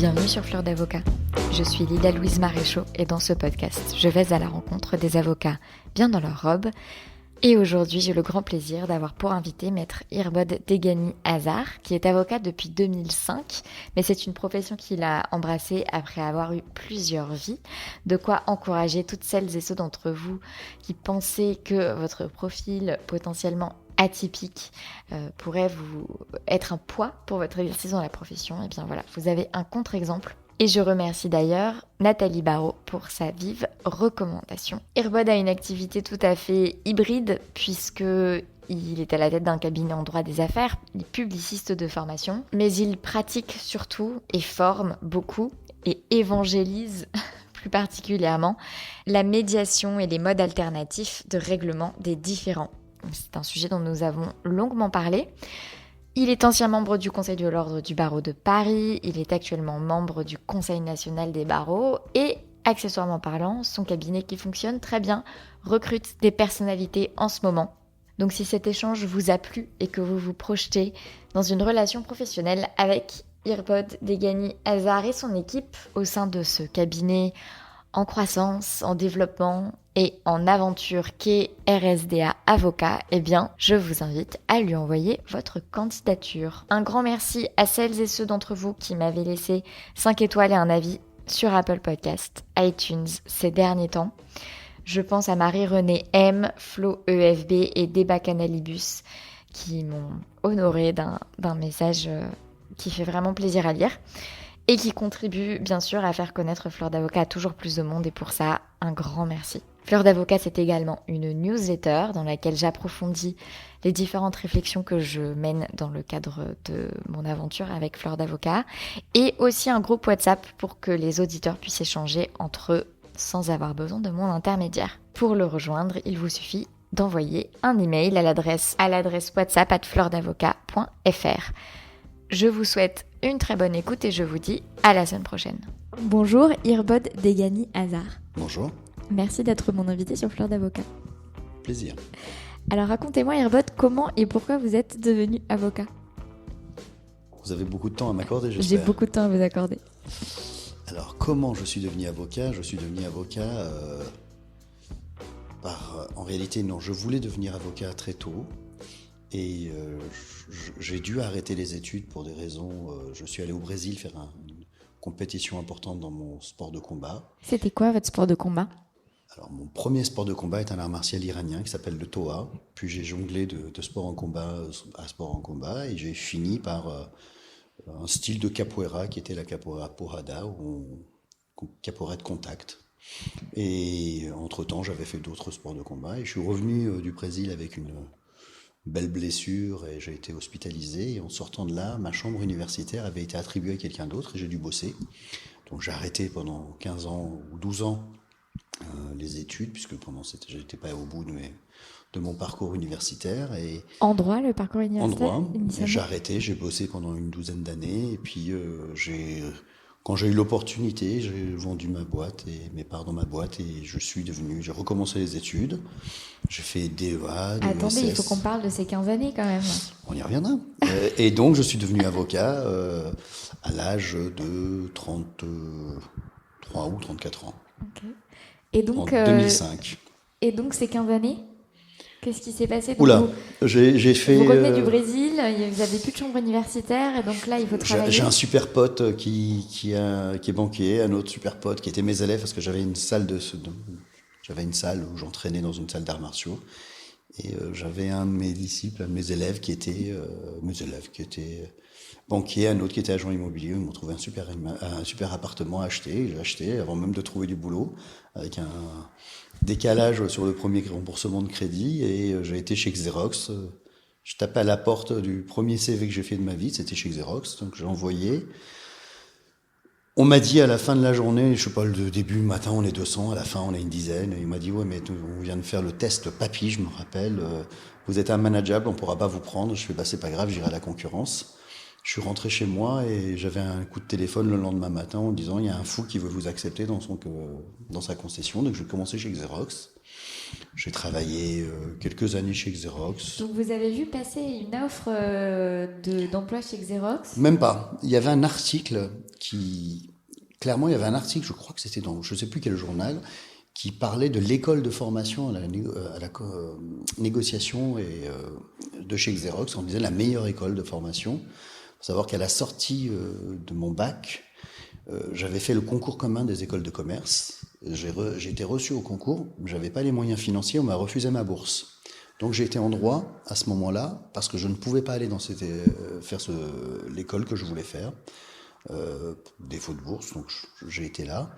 Bienvenue sur Fleur d'Avocat. Je suis Lila Louise Maréchaux et dans ce podcast, je vais à la rencontre des avocats bien dans leur robe. Et aujourd'hui, j'ai le grand plaisir d'avoir pour invité Maître Irbod Degani Hazar, qui est avocat depuis 2005, mais c'est une profession qu'il a embrassée après avoir eu plusieurs vies, de quoi encourager toutes celles et ceux d'entre vous qui pensaient que votre profil potentiellement atypique pourrait vous être un poids pour votre exercice dans la profession. Et bien voilà, vous avez un contre-exemple. Et je remercie d'ailleurs Nathalie Barrault pour sa vive recommandation. Irbod a une activité tout à fait hybride puisqu'il est à la tête d'un cabinet en droit des affaires, il est publiciste de formation, mais il pratique surtout et forme beaucoup et évangélise plus particulièrement la médiation et les modes alternatifs de règlement des différends. C'est un sujet dont nous avons longuement parlé. Il est ancien membre du Conseil de l'Ordre du barreau de Paris, il est actuellement membre du Conseil national des barreaux et, accessoirement parlant, son cabinet qui fonctionne très bien recrute des personnalités en ce moment. Donc si cet échange vous a plu et que vous vous projetez dans une relation professionnelle avec Irbod Degani Hazar et son équipe au sein de ce cabinet en croissance, en développement et en aventure qu'est RSDA Avocat, eh bien, je vous invite à lui envoyer votre candidature. Un grand merci à celles et ceux d'entre vous qui m'avaient laissé 5 étoiles et un avis sur Apple Podcast, iTunes ces derniers temps. Je pense à Marie-Renée M, Flo EFB et Débat Canalibus qui m'ont honoré d'un message qui fait vraiment plaisir à lire. Et qui contribue bien sûr à faire connaître Fleur d'Avocat à toujours plus de monde et pour ça, un grand merci. Fleur d'Avocat, c'est également une newsletter dans laquelle j'approfondis les différentes réflexions que je mène dans le cadre de mon aventure avec Fleur d'Avocat et aussi un groupe WhatsApp pour que les auditeurs puissent échanger entre eux sans avoir besoin de mon intermédiaire. Pour le rejoindre, il vous suffit d'envoyer un email à l'adresse whatsapp@fleurdavocat.fr. Je vous souhaite une très bonne écoute et je vous dis à la semaine prochaine. Bonjour Irbod Degani Hazar. Bonjour. Merci d'être mon invité sur Fleur d'Avocat. Plaisir. Alors racontez-moi Irbod, comment et pourquoi vous êtes devenu avocat ? Vous avez beaucoup de temps à m'accorder, j'espère. J'ai beaucoup de temps à vous accorder. Alors, comment je suis devenu avocat ? Je suis devenu avocat en réalité, non, je voulais devenir avocat très tôt. Et j'ai dû arrêter les études pour des raisons... je suis allé au Brésil faire une compétition importante dans mon sport de combat. C'était quoi votre sport de combat ? Alors, mon premier sport de combat est un art martial iranien qui s'appelle le Toa. Puis j'ai jonglé de sport en combat à sport en combat. Et j'ai fini par un style de capoeira qui était la capoeira porrada, capoeira de contact. Et entre-temps, j'avais fait d'autres sports de combat. Et je suis revenu du Brésil avec une belle blessure et j'ai été hospitalisé. Et en sortant de là, ma chambre universitaire avait été attribuée à quelqu'un d'autre et j'ai dû bosser. Donc j'ai arrêté pendant 15 ans ou 12 ans les études, puisque je n'étais pas au bout de mon parcours universitaire. Et en droit, le parcours universitaire ? En droit. J'ai arrêté, j'ai bossé pendant une douzaine d'années. Et puis quand j'ai eu l'opportunité, j'ai vendu ma boîte et mes parts dans ma boîte et j'ai recommencé les études. J'ai fait DEA, DESS. Attendez, il faut qu'on parle de ces 15 années quand même. On y reviendra. Et donc, je suis devenu avocat à l'âge de 33 ou 34 ans. Okay. Et donc, en 2005. Et donc, ces 15 années, qu'est-ce qui s'est passé ? Oula, j'ai fait... Vous revenez du Brésil, vous n'avez plus de chambre universitaire, et donc là, il faut travailler. J'ai un super pote qui est banquier, un autre super pote qui était mes élèves, parce que j'avais une salle où j'entraînais dans une salle d'arts martiaux. Et j'avais un de mes disciples, un de mes élèves qui était banquier, un autre qui était agent immobilier. Ils m'ont trouvé un super appartement à acheter. J'ai acheté avant même de trouver du boulot, avec un décalage sur le premier remboursement de crédit. Et j'ai été chez Xerox. Je tapais à la porte du premier CV que j'ai fait de ma vie, c'était chez Xerox. Donc j'ai envoyé. On m'a dit à la fin de la journée, je sais pas, le début, le matin, on est 200, à la fin, on est une dizaine. Et il m'a dit, ouais, mais on vient de faire le test papy, je me rappelle. Vous êtes unmanageable, on pourra pas vous prendre. Je fais, bah, c'est pas grave, j'irai à la concurrence. Je suis rentré chez moi et j'avais un coup de téléphone le lendemain matin en disant, il y a un fou qui veut vous accepter dans sa concession. Donc, j'ai commencé chez Xerox. J'ai travaillé quelques années chez Xerox. Donc vous avez vu passer une offre d'emploi chez Xerox? Même pas. Il y avait un article clairement, il y avait un article, je crois que c'était dans, je ne sais plus quel journal, qui parlait de l'école de formation à la négociation de chez Xerox. On disait la meilleure école de formation. Il faut savoir qu'à la sortie de mon bac, j'avais fait le concours commun des écoles de commerce. J'ai été reçu au concours, j'avais pas les moyens financiers, on m'a refusé ma bourse. Donc j'ai été en droit à ce moment-là, parce que je ne pouvais pas aller faire l'école que je voulais faire, défaut de bourse, donc j'ai été là.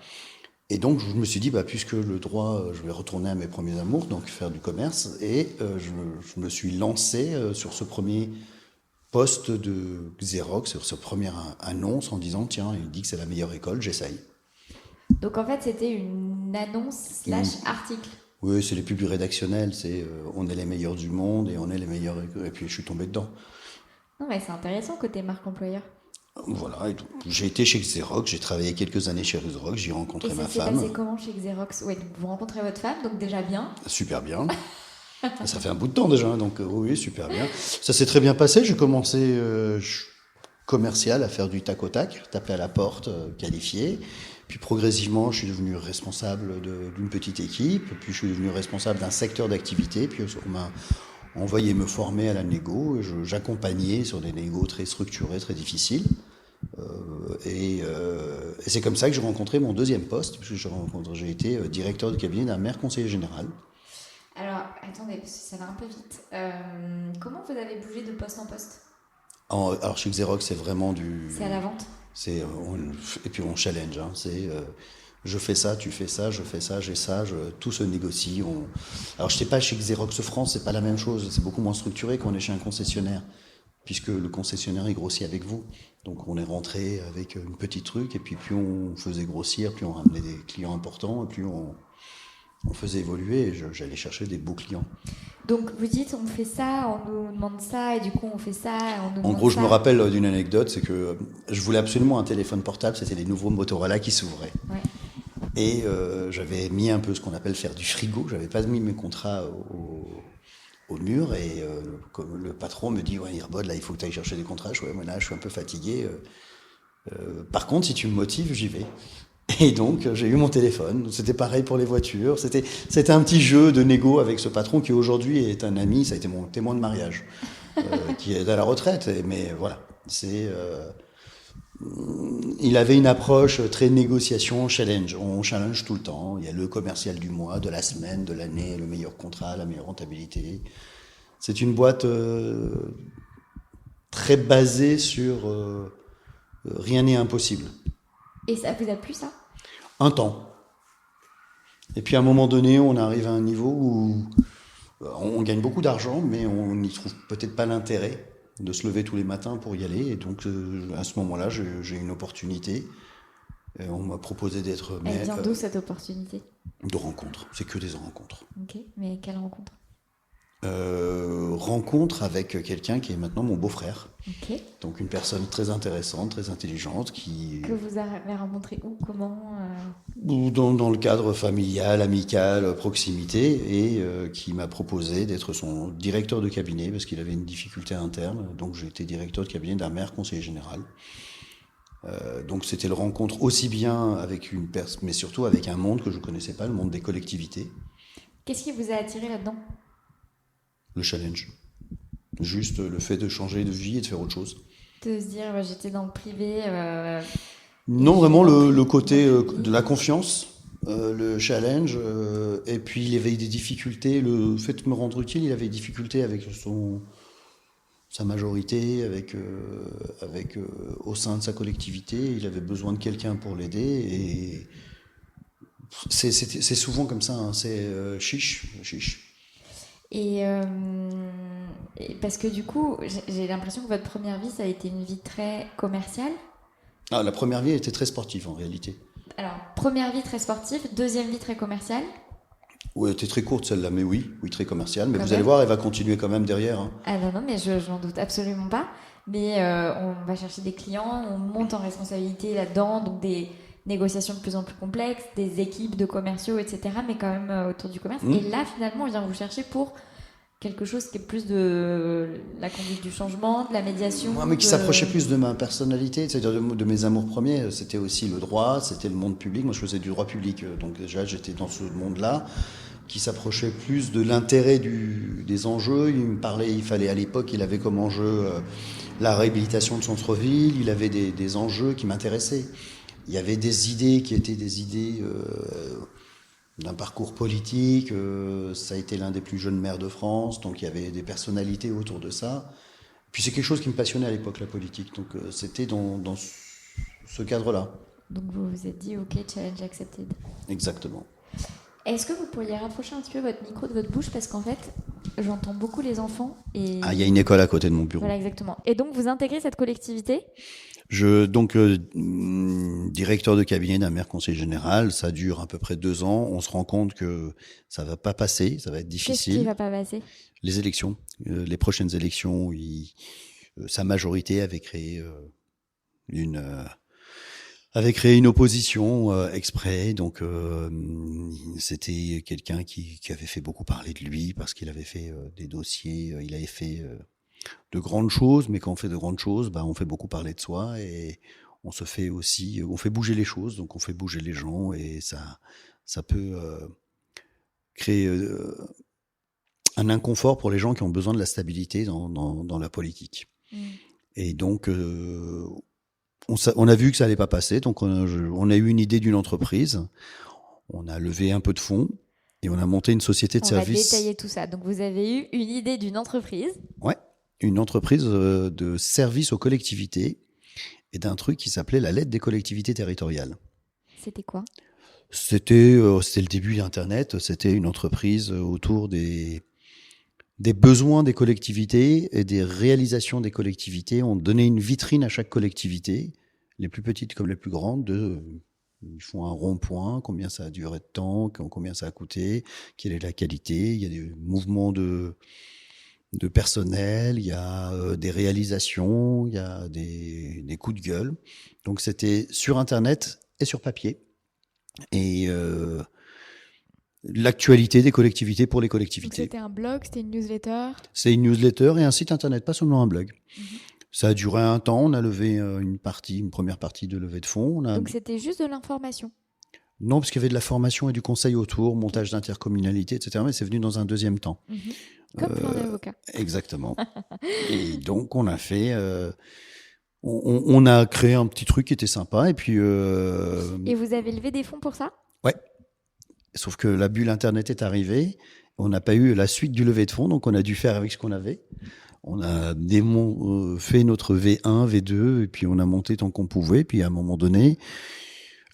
Et donc je me suis dit, puisque le droit, je vais retourner à mes premiers amours, donc faire du commerce, et je me suis lancé sur ce premier poste de Xerox, sur ce premier annonce, en disant, tiens, il dit que c'est la meilleure école, j'essaye. Donc en fait, c'était une annonce / article. Oui, c'est les plus rédactionnels, c'est on est les meilleurs du monde et on est les meilleurs, et puis je suis tombé dedans. Non mais c'est intéressant côté marque employeur. Voilà, et donc, j'ai été chez Xerox, j'ai travaillé quelques années chez Xerox, j'ai rencontré ma femme. Et ça s'est passé comment chez Xerox? Ouais, donc vous rencontrez votre femme, donc déjà bien. Super bien. Ça fait un bout de temps déjà, donc oui, super bien. Ça s'est très bien passé, j'ai commencé commercial à faire du tac au tac, taper à la porte, qualifier. Puis progressivement, je suis devenu responsable d'une petite équipe, puis je suis devenu responsable d'un secteur d'activité, puis on m'a envoyé me former à la négo, j'accompagnais sur des négos très structurés, très difficiles. Et c'est comme ça que j'ai rencontré mon deuxième poste, puisque j'ai été directeur de cabinet d'un maire conseiller général. Alors, attendez, parce que ça va un peu vite. Comment vous avez bougé de poste en poste? Alors chez Xerox, c'est vraiment C'est à la vente? Et puis on challenge, hein, je fais ça, tu fais ça, je fais ça, j'ai ça, tout se négocie. Alors je sais pas, chez Xerox France, c'est pas la même chose, c'est beaucoup moins structuré qu'on est chez un concessionnaire, puisque le concessionnaire il grossit avec vous. Donc on est rentré avec une petite truc, et puis plus on faisait grossir, plus on ramenait des clients importants, et plus on faisait évoluer, et j'allais chercher des beaux clients. Donc vous dites on fait ça, on nous demande ça, et du coup on fait ça, on nous demande ça. En gros, je me rappelle d'une anecdote, c'est que je voulais absolument un téléphone portable, c'était les nouveaux Motorola qui s'ouvraient. Ouais. Et j'avais mis un peu ce qu'on appelle faire du frigo, j'avais pas mis mes contrats au mur, et comme le patron me dit, ouais, Irbod, là il faut que tu ailles chercher des contrats, là je suis un peu fatigué. Par contre, si tu me motives, j'y vais. Et donc, j'ai eu mon téléphone. C'était pareil pour les voitures. C'était un petit jeu de négo avec ce patron qui aujourd'hui est un ami. Ça a été mon témoin de mariage, qui est à la retraite. Mais voilà, il avait une approche très négociation, challenge. On challenge tout le temps. Il y a le commercial du mois, de la semaine, de l'année, le meilleur contrat, la meilleure rentabilité. C'est une boîte très basée sur rien n'est impossible. Et ça vous a plu, ça? Un temps. Et puis à un moment donné, on arrive à un niveau où on gagne beaucoup d'argent, mais on n'y trouve peut-être pas l'intérêt de se lever tous les matins pour y aller. Et donc à ce moment-là, j'ai eu une opportunité. Et on m'a proposé d'être maire. Elle vient d'où cette opportunité? De rencontres. C'est que des rencontres. Ok, mais quelle rencontre? Rencontre avec quelqu'un qui est maintenant mon beau-frère. Ok. Donc une personne très intéressante, très intelligente Que vous avez rencontré où, comment dans le cadre familial, amical, proximité, et qui m'a proposé d'être son directeur de cabinet parce qu'il avait une difficulté interne. Donc j'ai été directeur de cabinet d'un maire conseiller général. Donc c'était le rencontre aussi bien avec une personne, mais surtout avec un monde que je ne connaissais pas, le monde des collectivités. Qu'est-ce qui vous a attiré là-dedans? Le challenge. Juste le fait de changer de vie et de faire autre chose. De se dire, j'étais dans le privé. Non, vraiment le côté de la confiance, le challenge, et puis il avait des difficultés, le fait de me rendre utile, il avait des difficultés avec sa majorité, au sein de sa collectivité, il avait besoin de quelqu'un pour l'aider, et c'est souvent comme ça, hein, c'est chiche. Et parce que du coup, j'ai l'impression que votre première vie, ça a été une vie très commerciale. Ah, la première vie était très sportive en réalité. Alors, première vie très sportive, deuxième vie très commerciale. Oui, elle était très courte celle-là, mais oui, très commerciale. Mais vous allez voir, elle va continuer quand même derrière. Hein. Ah non, mais je n'en doute absolument pas. Mais on va chercher des clients, on monte en responsabilité là-dedans, donc des négociations de plus en plus complexes, des équipes de commerciaux, etc., mais quand même autour du commerce. Et là, finalement, on vient vous chercher pour quelque chose qui est plus de la conduite du changement, de la médiation. Moi, mais qui s'approchait plus de ma personnalité, c'est-à-dire de mes amours premiers. C'était aussi le droit, c'était le monde public. Moi, je faisais du droit public, donc déjà, j'étais dans ce monde-là, qui s'approchait plus de l'intérêt des enjeux. Il me parlait, il fallait à l'époque, il avait comme enjeu la réhabilitation de centre-ville, il avait des enjeux qui m'intéressaient. Il y avait des idées qui étaient des idées d'un parcours politique. Ça a été l'un des plus jeunes maires de France, donc il y avait des personnalités autour de ça. Puis c'est quelque chose qui me passionnait à l'époque, la politique. Donc c'était dans ce cadre-là. Donc vous vous êtes dit, ok, challenge accepted. Exactement. Est-ce que vous pourriez rapprocher un petit peu votre micro de votre bouche, parce qu'en fait, j'entends beaucoup les enfants et... Ah, il y a une école à côté de mon bureau. Voilà, exactement. Et donc vous intégrez cette collectivité ? Directeur de cabinet d'un maire conseiller général, ça dure à peu près 2 ans. On se rend compte que ça va pas passer, ça va être difficile. Qu'est-ce qui va pas passer ? Les élections, les prochaines élections, sa majorité avait créé une opposition exprès. Donc c'était quelqu'un qui avait fait beaucoup parler de lui parce qu'il avait fait des dossiers, il avait fait de grandes choses, mais quand on fait de grandes choses, on fait beaucoup parler de soi et on fait bouger les choses, donc on fait bouger les gens et ça peut créer un inconfort pour les gens qui ont besoin de la stabilité dans la politique. Et donc on a vu que ça allait pas passer, donc on a eu une idée d'une entreprise, on a levé un peu de fonds et on a monté une société de services. On va détailler tout ça. Donc vous avez eu une idée d'une entreprise. Ouais. Une entreprise de service aux collectivités et d'un truc qui s'appelait la lettre des collectivités territoriales. C'était quoi ? C'était le début d'Internet. C'était une entreprise autour des besoins des collectivités et des réalisations des collectivités. On donnait une vitrine à chaque collectivité, les plus petites comme les plus grandes, ils font un rond-point, combien ça a duré de temps, combien ça a coûté, quelle est la qualité. Il y a des mouvements de personnel, il y a des réalisations, il y a des coups de gueule. Donc c'était sur Internet et sur papier. Et l'actualité des collectivités pour les collectivités. Donc c'était un blog, c'était une newsletter ? C'est une newsletter et un site Internet, pas seulement un blog. Ça a duré un temps, on a levé une première partie de levée de fonds. Donc c'était juste de l'information ? Non, parce qu'il y avait de la formation et du conseil autour, montage d'intercommunalité, etc. Mais c'est venu dans un deuxième temps. Comme plan d'avocat. Exactement. Et donc, on a fait... on a créé un petit truc qui était sympa. Et puis... Et vous avez levé des fonds pour ça ? Ouais. Sauf que la bulle Internet est arrivée. On n'a pas eu la suite du levée de fonds, donc on a dû faire avec ce qu'on avait. On a fait notre V1, V2, et puis on a monté tant qu'on pouvait. Puis à un moment donné...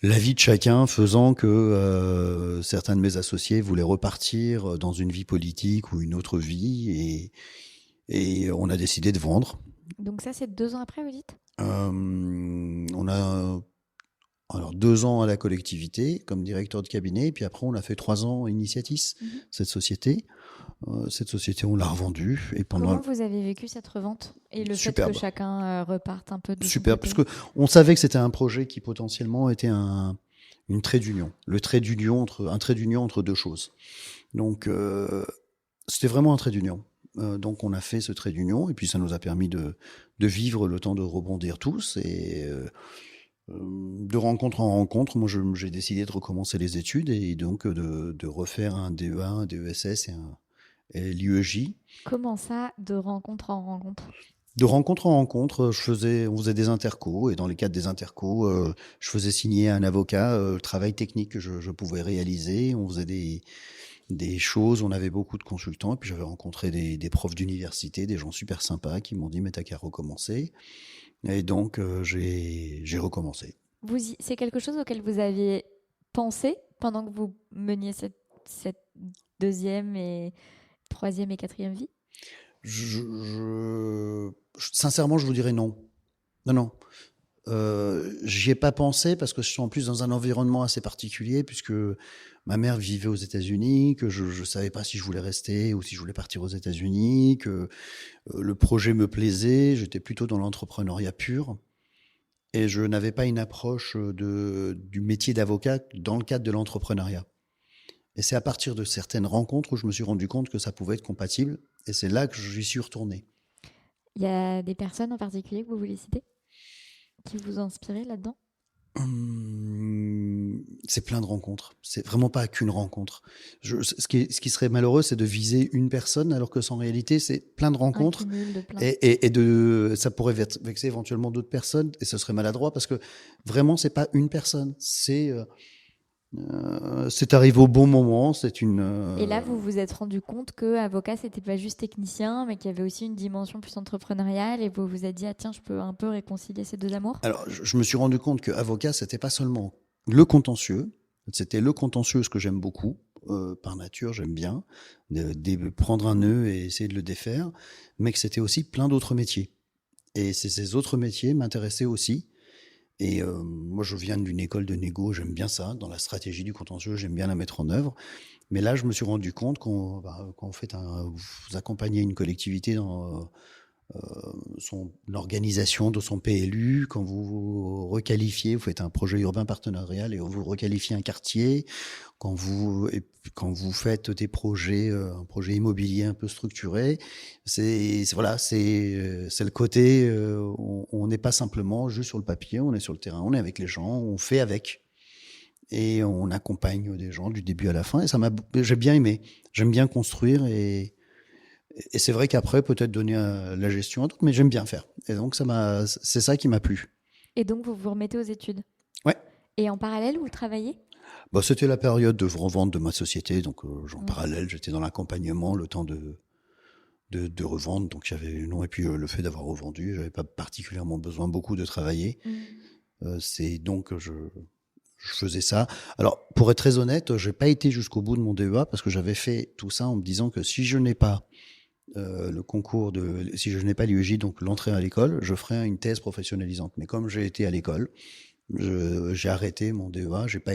la vie de chacun faisant que certains de mes associés voulaient repartir dans une vie politique ou une autre vie et on a décidé de vendre. Donc ça, c'est 2 ans après, vous dites ? On a 2 ans à la collectivité comme directeur de cabinet, et puis après on a fait 3 ans Initiatis, cette société. Cette société, on l'a revendue. Et Comment vous avez vécu cette revente et le Superbe. fait que chacun reparte un peu de Super, parce qu'on savait que c'était un projet qui potentiellement était une trait d'union. Un trait d'union entre 2 choses. Donc, c'était vraiment un trait d'union. Donc, on a fait ce trait d'union et puis ça nous a permis de vivre le temps de rebondir tous et de rencontre en rencontre. Moi, j'ai décidé de recommencer les études et donc de refaire un DEA, un DESS et l'IEJ. Comment ça, de rencontre en rencontre ? De rencontre en rencontre, on faisait des intercos et dans les cadres des intercos, je faisais signer à un avocat le travail technique que je pouvais réaliser. On faisait des choses, on avait beaucoup de consultants et puis j'avais rencontré des profs d'université, des gens super sympas qui m'ont dit mais t'as qu'à recommencer. Et donc j'ai recommencé. C'est quelque chose auquel vous aviez pensé pendant que vous meniez cette 2e et 3e et 4e vie ? Sincèrement, je vous dirais non. Non. J'y ai pas pensé parce que je suis en plus dans un environnement assez particulier puisque ma mère vivait aux États-Unis, que je savais pas si je voulais rester ou si je voulais partir aux États-Unis, que le projet me plaisait. J'étais plutôt dans l'entrepreneuriat pur. et je n'avais pas une approche du métier d'avocat dans le cadre de l'entrepreneuriat. Et c'est à partir de certaines rencontres où je me suis rendu compte que ça pouvait être compatible, et c'est là que j'y suis retourné. Il y a des personnes en particulier que vous voulez citer qui vous ont inspiré là-dedans? C'est plein de rencontres. C'est vraiment pas qu'une rencontre. Ce qui serait malheureux, c'est de viser une personne, alors que en réalité, c'est plein de rencontres. Un cumul de plein. Et ça pourrait vexer éventuellement d'autres personnes, et ce serait maladroit, parce que vraiment, c'est pas une personne. C'est arrivé au bon moment. Et là, vous vous êtes rendu compte que avocat, c'était pas juste technicien, mais qu'il y avait aussi une dimension plus entrepreneuriale, et vous vous êtes dit, ah tiens, je peux un peu réconcilier ces deux amours? Alors, je me suis rendu compte que avocat, c'était pas seulement le contentieux. C'était le contentieux, ce que j'aime beaucoup. Par nature, j'aime bien prendre un nœud et essayer de le défaire, mais que c'était aussi plein d'autres métiers. Et ces autres métiers m'intéressaient aussi. Et moi, je viens d'une école de négo, j'aime bien ça. Dans la stratégie du contentieux, j'aime bien la mettre en œuvre. Mais là, je me suis rendu compte quand vous accompagnez une collectivité dans son organisation de son PLU, quand vous requalifiez, vous faites un projet urbain partenarial et vous requalifiez un quartier, quand vous faites des projets, un projet immobilier un peu structuré, c'est le côté, on n'est pas simplement juste sur le papier, on est sur le terrain, on est avec les gens, on fait avec. Et on accompagne des gens du début à la fin. Et j'ai bien aimé. J'aime bien construire et c'est vrai qu'après, peut-être donner la gestion à d'autres, mais j'aime bien faire. Et donc, c'est ça qui m'a plu. Et donc, vous vous remettez aux études? Ouais. Et en parallèle, vous travaillez? C'était la période de revente de ma société. Donc, en parallèle, j'étais dans l'accompagnement, le temps de revendre. Donc, et puis le fait d'avoir revendu, j'avais pas particulièrement besoin beaucoup de travailler. C'est donc, je faisais ça. Alors, pour être très honnête, j'ai pas été jusqu'au bout de mon DEA parce que j'avais fait tout ça en me disant que si je n'ai pas si je n'ai pas l'IEJ, donc l'entrée à l'école, je ferai une thèse professionnalisante. Mais comme j'ai été à l'école, j'ai arrêté mon DEA, j'ai pas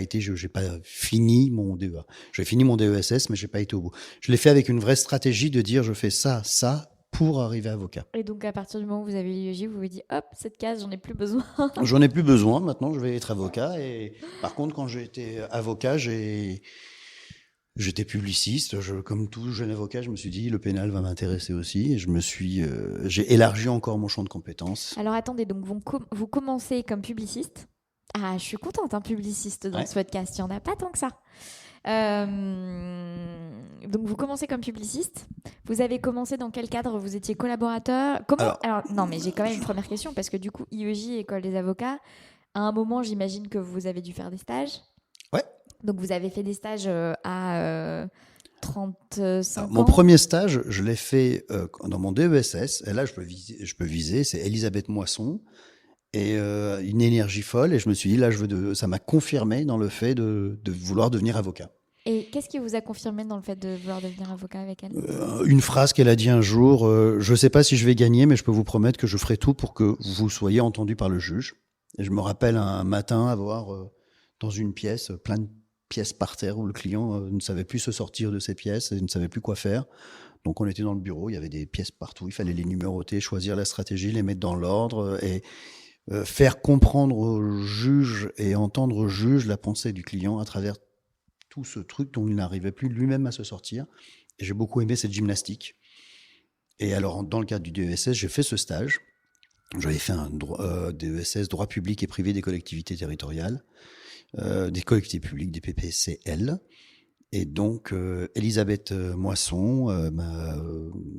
fini mon DEA. J'ai fini mon DESS, mais j'ai pas été au bout. Je l'ai fait avec une vraie stratégie de dire je fais ça pour arriver avocat. Et donc à partir du moment où vous avez l'IEJ, vous vous dites hop, cette case, j'en ai plus besoin. J'en ai plus besoin, maintenant je vais être avocat. Et par contre, quand j'ai été avocat, j'étais publiciste. Comme tout jeune avocat, je me suis dit le pénal va m'intéresser aussi. Et j'ai élargi encore mon champ de compétences. Alors attendez, donc vous commencez comme publiciste. Ah, je suis contente, un publiciste dans ce podcast. Il n'y en a pas tant que ça. Donc vous commencez comme publiciste. Vous avez commencé dans quel cadre? Vous étiez collaborateur? Alors, non, mais j'ai quand même une première question parce que du coup, IEJ, École des avocats, à un moment, j'imagine que vous avez dû faire des stages. Ouais. Donc vous avez fait des stages à 35 ans. Mon premier stage, je l'ai fait dans mon DESS. Et là, je peux viser. C'est Elisabeth Moisson. Et une énergie folle, et je me suis dit là ça m'a confirmé dans le fait de vouloir devenir avocat. Et qu'est-ce qui vous a confirmé dans le fait de vouloir devenir avocat avec elle? Une phrase qu'elle a dit un jour, je sais pas si je vais gagner, mais je peux vous promettre que je ferai tout pour que vous soyez entendu par le juge. Et je me rappelle un matin avoir dans une pièce plein de pièces par terre où le client ne savait plus se sortir de ses pièces et ne savait plus quoi faire. Donc on était dans le bureau, il y avait des pièces partout, il fallait les numéroter, choisir la stratégie, les mettre dans l'ordre et faire comprendre au juge et entendre au juge la pensée du client à travers tout ce truc dont il n'arrivait plus lui-même à se sortir. Et j'ai beaucoup aimé cette gymnastique. Et alors, dans le cadre du DESS, j'ai fait ce stage. J'avais fait un DESS, droit public et privé des collectivités territoriales, des collectivités publiques, des PPCL. Et donc, Elisabeth Moisson m'a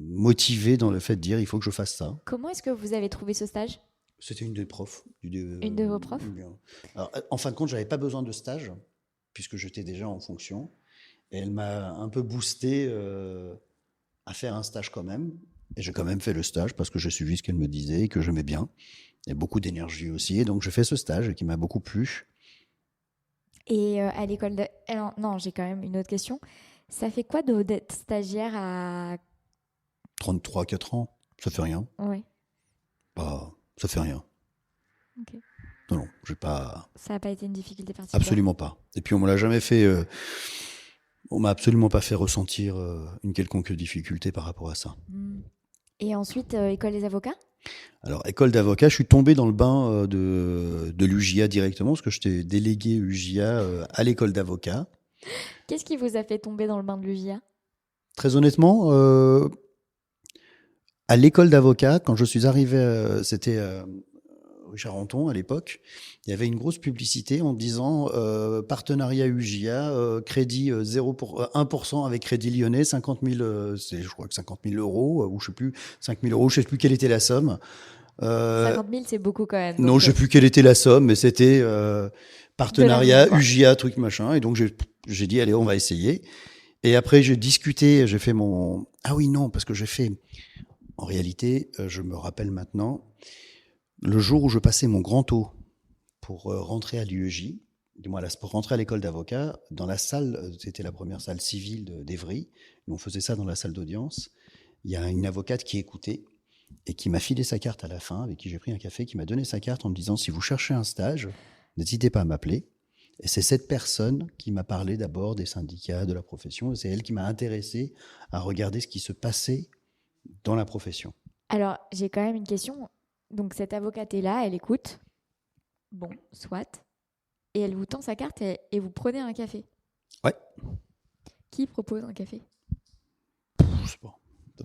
motivé dans le fait de dire il faut que je fasse ça. Comment est-ce que vous avez trouvé ce stage ? C'était une des profs. Une de vos profs ? Alors, en fin de compte, je n'avais pas besoin de stage, puisque j'étais déjà en fonction. Et elle m'a un peu boosté à faire un stage quand même. Et j'ai quand même fait le stage parce que j'ai suivi ce qu'elle me disait et que j'aimais bien. Il y a beaucoup d'énergie aussi. Et donc, j'ai fait ce stage qui m'a beaucoup plu. Et à l'école de... Alors, non, j'ai quand même une autre question. Ça fait quoi d'être stagiaire à... 33, 4 ans, ça fait rien. Oui. Bah, ça fait rien. Ok. Non, j'ai pas... Ça n'a pas été une difficulté particulière? Absolument pas. Et puis, on me l'a jamais fait... on m'a absolument pas fait ressentir une quelconque difficulté par rapport à ça. Et ensuite, école des avocats? Alors, école d'avocat, je suis tombé dans le bain de l'UJA directement, parce que j'étais délégué UJA à l'école d'avocat. Qu'est-ce qui vous a fait tomber dans le bain de l'UJA? Très honnêtement, à l'école d'avocat, quand je suis arrivé, c'était au Charenton à l'époque, il y avait une grosse publicité en disant partenariat UJA, crédit 1% avec Crédit Lyonnais, 50 000, je crois que 50 000 euros, ou je sais plus, 5 000 euros, je sais plus quelle était la somme. 50 000, c'est beaucoup quand même. Non, Donc, je sais plus quelle était la somme, mais c'était partenariat, quoi. UJA, truc machin. Et donc j'ai dit, allez, on va essayer. Et après, j'ai discuté, j'ai fait mon... Ah oui, non, parce que j'ai fait... En réalité, je me rappelle maintenant, le jour où je passais mon grand taux pour rentrer à l'UEJ, du moins pour rentrer à l'école d'avocat, dans la salle, c'était la première salle civile d'Evry, on faisait ça dans la salle d'audience, il y a une avocate qui écoutait et qui m'a filé sa carte à la fin, avec qui j'ai pris un café, qui m'a donné sa carte en me disant, si vous cherchez un stage, n'hésitez pas à m'appeler. Et c'est cette personne qui m'a parlé d'abord des syndicats, de la profession, et c'est elle qui m'a intéressé à regarder ce qui se passait dans la profession. Alors, j'ai quand même une question. Donc, cette avocate est là, elle écoute. Bon, soit. Et elle vous tend sa carte et vous prenez un café. Ouais. Qui propose un café? Je sais pas.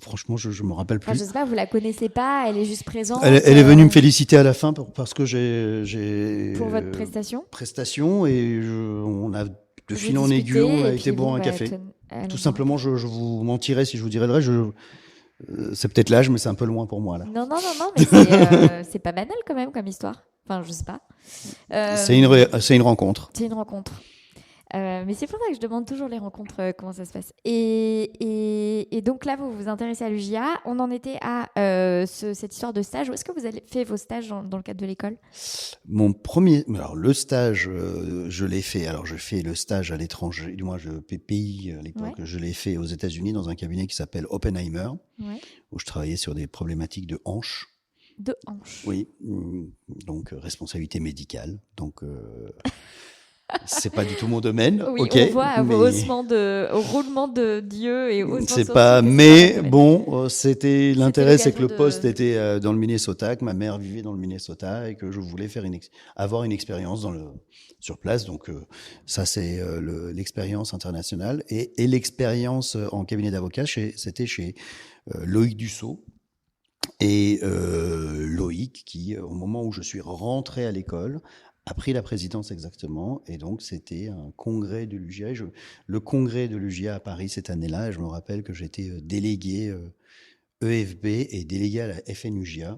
Franchement, je me rappelle plus. Enfin, je sais pas, vous la connaissez pas, elle est juste présente. Elle est venue me féliciter à la fin parce que j'ai pour votre prestation. Et on a de fil en aiguille, on a été boire un café. Tout simplement, je vous mentirais si je vous dirais le vrai. C'est peut-être l'âge, mais c'est un peu loin pour moi là. Non, mais c'est pas banal quand même comme histoire. Enfin, je sais pas. C'est une rencontre. C'est une rencontre. Mais c'est pour ça que je demande toujours les rencontres, comment ça se passe. Et donc là, vous vous intéressez à l'UJA. On en était à cette histoire de stage. Où est-ce que vous avez fait vos stages dans le cadre de l'école? Mon premier... Alors, le stage, je l'ai fait. Alors, je fais le stage à l'étranger. Du moins, pays à l'époque. Ouais. Je l'ai fait aux États-Unis dans un cabinet qui s'appelle Oppenheimer, ouais. Où je travaillais sur des problématiques de hanches. De hanches? Oui. Donc, responsabilité médicale. Donc... c'est pas du tout mon domaine. Oui, okay, on voit au roulement de Dieu et au c'est pas, mais bon, l'intérêt, c'est que le poste était dans le Minnesota, que ma mère vivait dans le Minnesota et que je voulais avoir une expérience sur place. Donc, ça, c'est l'expérience internationale et l'expérience en cabinet d'avocat, c'était chez Loïc Dussault. Et Loïc, qui, au moment où je suis rentré à l'école, a pris la présidence exactement, et donc c'était un congrès de l'UJA. Le congrès de l'UJA à Paris cette année-là, je me rappelle que j'étais délégué EFB et délégué à la FNUJA.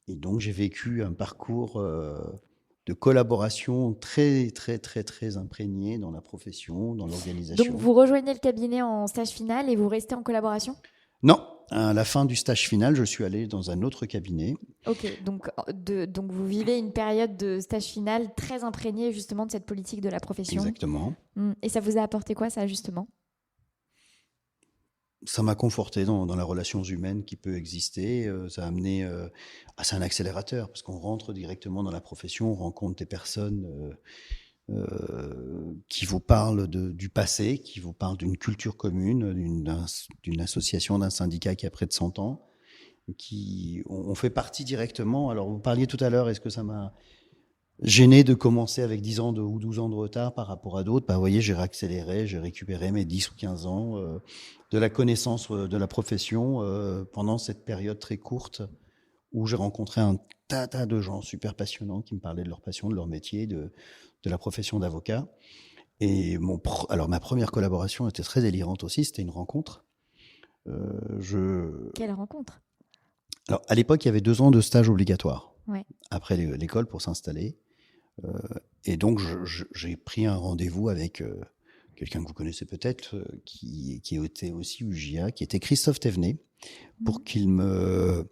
Et donc j'ai vécu un parcours de collaboration très, très, très, très imprégné dans la profession, dans l'organisation. Donc vous rejoignez le cabinet en stage final et vous restez en collaboration ? Non, à la fin du stage final, je suis allé dans un autre cabinet. Ok, donc vous vivez une période de stage final très imprégnée justement de cette politique de la profession. Exactement. Et ça vous a apporté quoi, ça, justement ? Ça m'a conforté dans la relation humaine qui peut exister. Ça a amené... c'est un accélérateur, parce qu'on rentre directement dans la profession, on rencontre des personnes... qui vous parle du passé, qui vous parle d'une culture commune, d'une association, d'un syndicat qui a près de 100 ans, on fait partie directement. Alors, vous parliez tout à l'heure, est-ce que ça m'a gêné de commencer avec 10 ans ou 12 ans de retard par rapport à d'autres ? Vous voyez, j'ai réaccéléré, j'ai récupéré mes 10 ou 15 ans de la connaissance de la profession pendant cette période très courte où j'ai rencontré un tas de gens super passionnants qui me parlaient de leur passion, de leur métier, de la profession d'avocat. Et alors ma première collaboration était très délirante aussi, c'était une rencontre. Quelle rencontre ? Alors à l'époque, il y avait 2 ans de stage obligatoire après l'école pour s'installer. Et donc j'ai pris un rendez-vous avec quelqu'un que vous connaissez peut-être, qui était aussi UJA, qui était Christophe Thévenet, pour qu'il me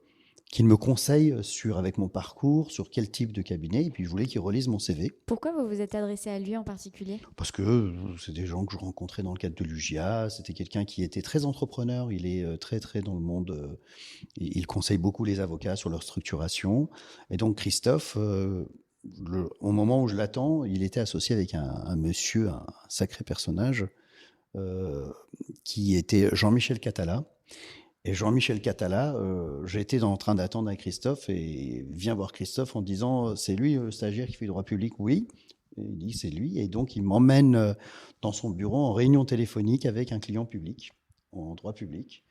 conseille avec mon parcours, sur quel type de cabinet, et puis je voulais qu'il relise mon CV. Pourquoi vous vous êtes adressé à lui en particulier ? Parce que c'est des gens que je rencontrais dans le cadre de l'UJA, c'était quelqu'un qui était très entrepreneur, il est très très dans le monde, il conseille beaucoup les avocats sur leur structuration, et donc Christophe, au moment où je l'attends, il était associé avec un monsieur, un sacré personnage, qui était Jean-Michel Catala, Et Jean-Michel Catala, j'étais en train d'attendre avec Christophe et vient voir Christophe en disant c'est lui le stagiaire qui fait du droit public? Oui. Et il dit c'est lui. Et donc il m'emmène dans son bureau en réunion téléphonique avec un client public, en droit public.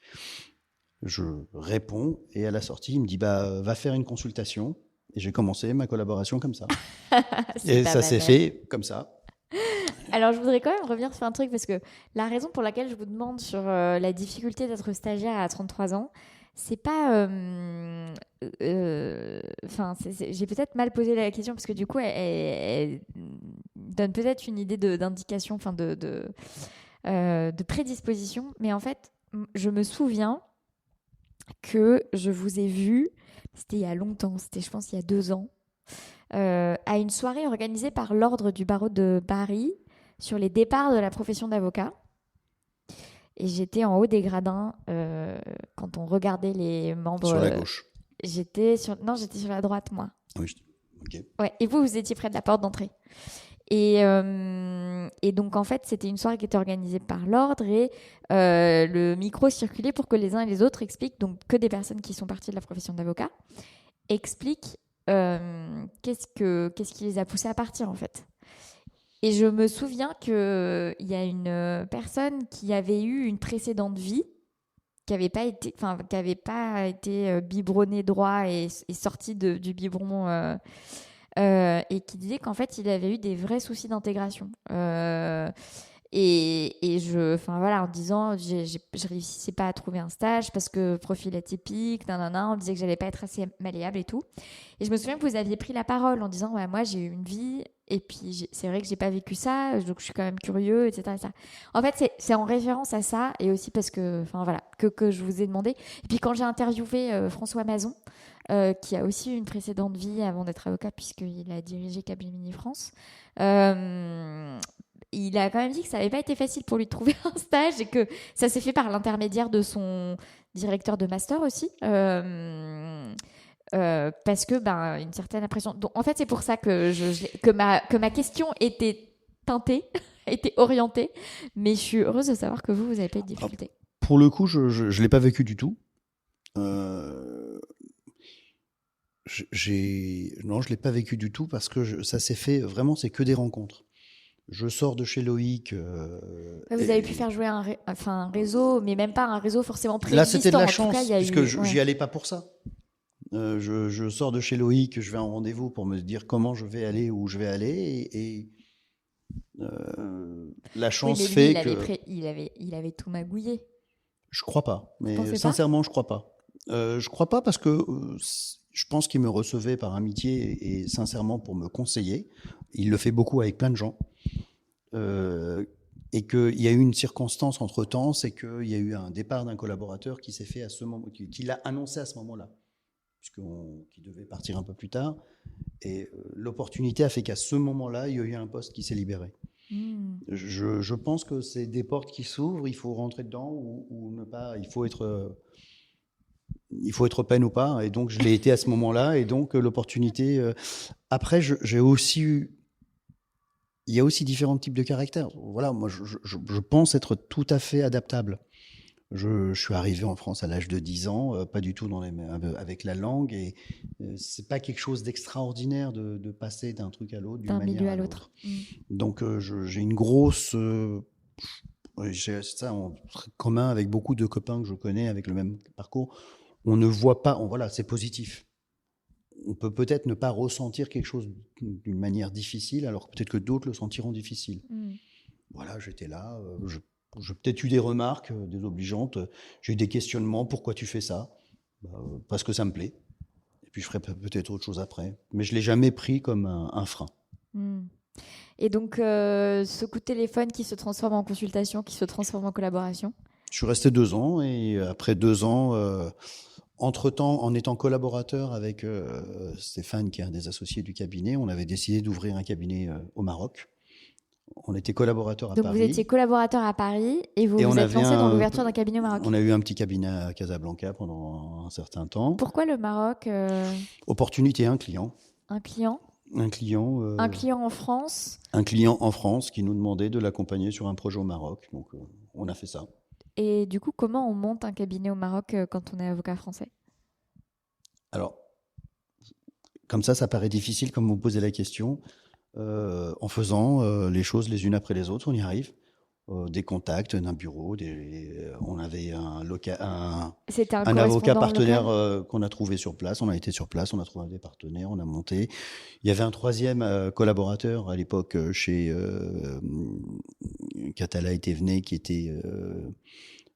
Je réponds et à la sortie, il me dit va faire une consultation. Et j'ai commencé ma collaboration comme ça. Et ça s'est fait comme ça. Alors, je voudrais quand même revenir sur un truc parce que la raison pour laquelle je vous demande sur la difficulté d'être stagiaire à 33 ans, c'est pas. Enfin, j'ai peut-être mal posé la question parce que du coup, elle donne peut-être une idée d'indication, enfin de prédisposition. Mais en fait, je me souviens que je vous ai vu, c'était il y a longtemps, c'était je pense il y a 2 ans, à une soirée organisée par l'Ordre du barreau de Paris sur les départs de la profession d'avocat. Et j'étais en haut des gradins quand on regardait les membres. Sur la gauche. J'étais sur la droite, moi. Oui, ok. Ouais. Et vous étiez près de la porte d'entrée. Et donc, en fait, c'était une soirée qui était organisée par l'Ordre et le micro circulait pour que les uns et les autres expliquent, donc que des personnes qui sont parties de la profession d'avocat, expliquent qu'est-ce qui les a poussés à partir, en fait. Et je me souviens qu'il y a une personne qui avait eu une précédente vie, qui n'avait pas été biberonnée droit et sortie du biberon, et qui disait qu'en fait, il avait eu des vrais soucis d'intégration. En disant, je réussissais pas à trouver un stage parce que profil atypique, on disait que j'allais pas être assez malléable et tout. Et je me souviens que vous aviez pris la parole en disant, ouais, moi j'ai eu une vie et puis c'est vrai que j'ai pas vécu ça, donc je suis quand même curieux, etc. etc. En fait, c'est en référence à ça et aussi parce que, que je vous ai demandé. Et puis quand j'ai interviewé François Mazon, qui a aussi eu une précédente vie avant d'être avocat puisqu'il a dirigé Capgemini France. Il a quand même dit que ça n'avait pas été facile pour lui de trouver un stage et que ça s'est fait par l'intermédiaire de son directeur de master aussi. Parce que une certaine impression. Donc, en fait, c'est pour ça que ma question était teintée, était orientée. Mais je suis heureuse de savoir que vous n'avez pas eu de difficulté. Pour le coup, je ne l'ai pas vécu du tout. Non, je l'ai pas vécu du tout parce que ça s'est fait vraiment, c'est que des rencontres. Je sors de chez Loïc. Vous avez pu faire jouer un réseau, mais même pas un réseau forcément préexistant. Là, c'était de la chance, puisque j'y allais pas pour ça. Je sors de chez Loïc, je vais en rendez-vous pour me dire comment je vais aller, où je vais aller, la chance fait que... Il avait tout magouillé. Je crois pas, mais sincèrement, je crois pas. Je crois pas parce que je pense qu'il me recevait par amitié et sincèrement pour me conseiller. Il le fait beaucoup avec plein de gens. Et qu'il y a eu une circonstance entre-temps, c'est qu'il y a eu un départ d'un collaborateur qui s'est fait à ce moment, qui l'a annoncé à ce moment-là, qui devait partir un peu plus tard. Et l'opportunité a fait qu'à ce moment-là, il y a eu un poste qui s'est libéré. Je pense que c'est des portes qui s'ouvrent, il faut rentrer dedans ou ne pas, il faut être open ou pas. Et donc, je l'ai été à ce moment-là. Et donc, l'opportunité... Après, j'ai aussi eu... Il y a aussi différents types de caractères. Voilà, moi, je pense être tout à fait adaptable. Je suis arrivé en France à l'âge de 10 ans, pas du tout avec la langue. Et c'est pas quelque chose d'extraordinaire de passer d'un truc à l'autre, d'une manière milieu à l'autre. Donc, j'ai une grosse... j'ai ça en commun avec beaucoup de copains que je connais avec le même parcours. On ne voit pas... Voilà, c'est positif. On peut peut-être ne pas ressentir quelque chose d'une manière difficile, alors que peut-être que d'autres le sentiront difficile. Voilà, j'étais là, j'ai peut-être eu des remarques désobligeantes, j'ai eu des questionnements, pourquoi tu fais ça ? Parce que ça me plaît. Et puis je ferai peut-être autre chose après. Mais je ne l'ai jamais pris comme un frein. Et donc, ce coup de téléphone qui se transforme en consultation, qui se transforme en collaboration ? Je suis resté 2 ans, et après 2 ans... Entre-temps, en étant collaborateur avec Stéphane, qui est un des associés du cabinet, on avait décidé d'ouvrir un cabinet au Maroc. On était collaborateur à Paris. Donc vous étiez collaborateur à Paris et vous vous êtes lancé dans l'ouverture d'un cabinet au Maroc. On a eu un petit cabinet à Casablanca pendant un certain temps. Pourquoi le Maroc Opportunité, un client. Un client Un client en France. Un client en France qui nous demandait de l'accompagner sur un projet au Maroc. Donc on a fait ça. Et du coup, comment on monte un cabinet au Maroc quand on est avocat français? Alors, comme ça paraît difficile, comme vous posez la question. En faisant les choses les unes après les autres, on y arrive. Des contacts d'un bureau, on avait C'était un un avocat correspondant partenaire local? qu'on a trouvé sur place. On a été sur place, on a trouvé des partenaires, on a monté. Il y avait un troisième collaborateur à l'époque chez Catala et Thévenet qui était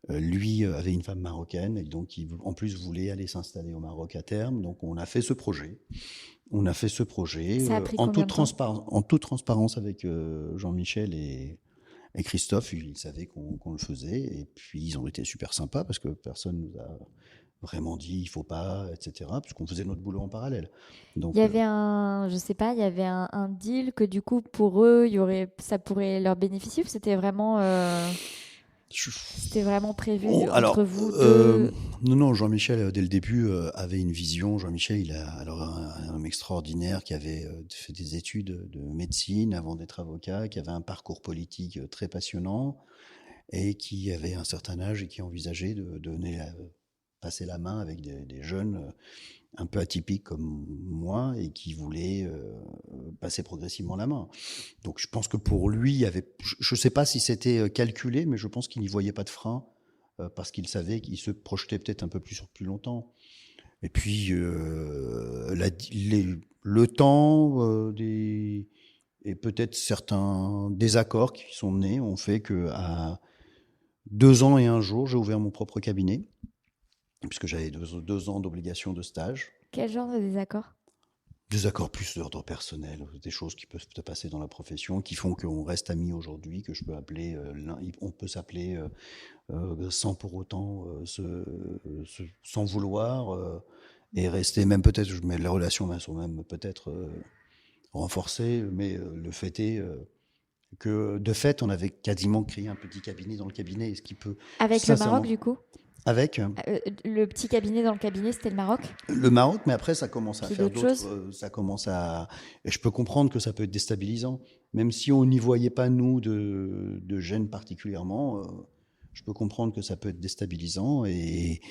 lui avait une femme marocaine et donc il en plus voulait aller s'installer au Maroc à terme. Donc on a fait ce projet. On a fait ce projet Ça a pris combien de temps? en toute transparence avec Jean-Michel et Christophe. Ils savaient qu'on le faisait. Et puis, ils ont été super sympas parce que personne nous a vraiment dit il faut pas, etc. Puisqu'on faisait notre boulot en parallèle. Il y Donc, avait je sais pas, il y avait un deal que du coup, pour eux, ça pourrait leur bénéficier ou je- c'était vraiment prévu bon, entre alors, vous deux? non, Jean-Michel, dès le début, avait une vision. Jean-Michel, il a alors un homme extraordinaire qui avait fait des études de médecine avant d'être avocat, qui avait un parcours politique très passionnant et qui avait un certain âge et qui envisageait de donner, passer la main avec des jeunes un peu atypiques comme moi et qui voulaient passer progressivement la main. Donc je pense que pour lui, il y avait, je ne sais pas si c'était calculé, mais je pense qu'il n'y voyait pas de frein parce qu'il savait qu'il se projetait peut-être un peu plus sur plus longtemps. Et puis le temps et peut-être certains désaccords qui sont nés ont fait que à 2 ans et un jour, j'ai ouvert mon propre cabinet puisque j'avais 2 ans d'obligation de stage. Quel genre de désaccord? Des accords plus d'ordre personnel, des choses qui peuvent se passer dans la profession, qui font qu'on reste amis aujourd'hui, que je peux appeler, on peut s'appeler sans pour autant sans vouloir, et rester même peut-être, mais les relations sont même peut-être renforcées, mais le fait est que de fait, on avait quasiment créé un petit cabinet dans le cabinet, ce qui peut Avec le Maroc, sincèrement, du coup? avec Le petit cabinet dans le cabinet, c'était le Maroc? le Maroc, mais après, ça commence à Puis faire d'autres d'autres. choses? Ça commence à. Et je peux comprendre que ça peut être déstabilisant. Même si on n'y voyait pas, nous, de gêne particulièrement, je peux comprendre que ça peut être déstabilisant. Et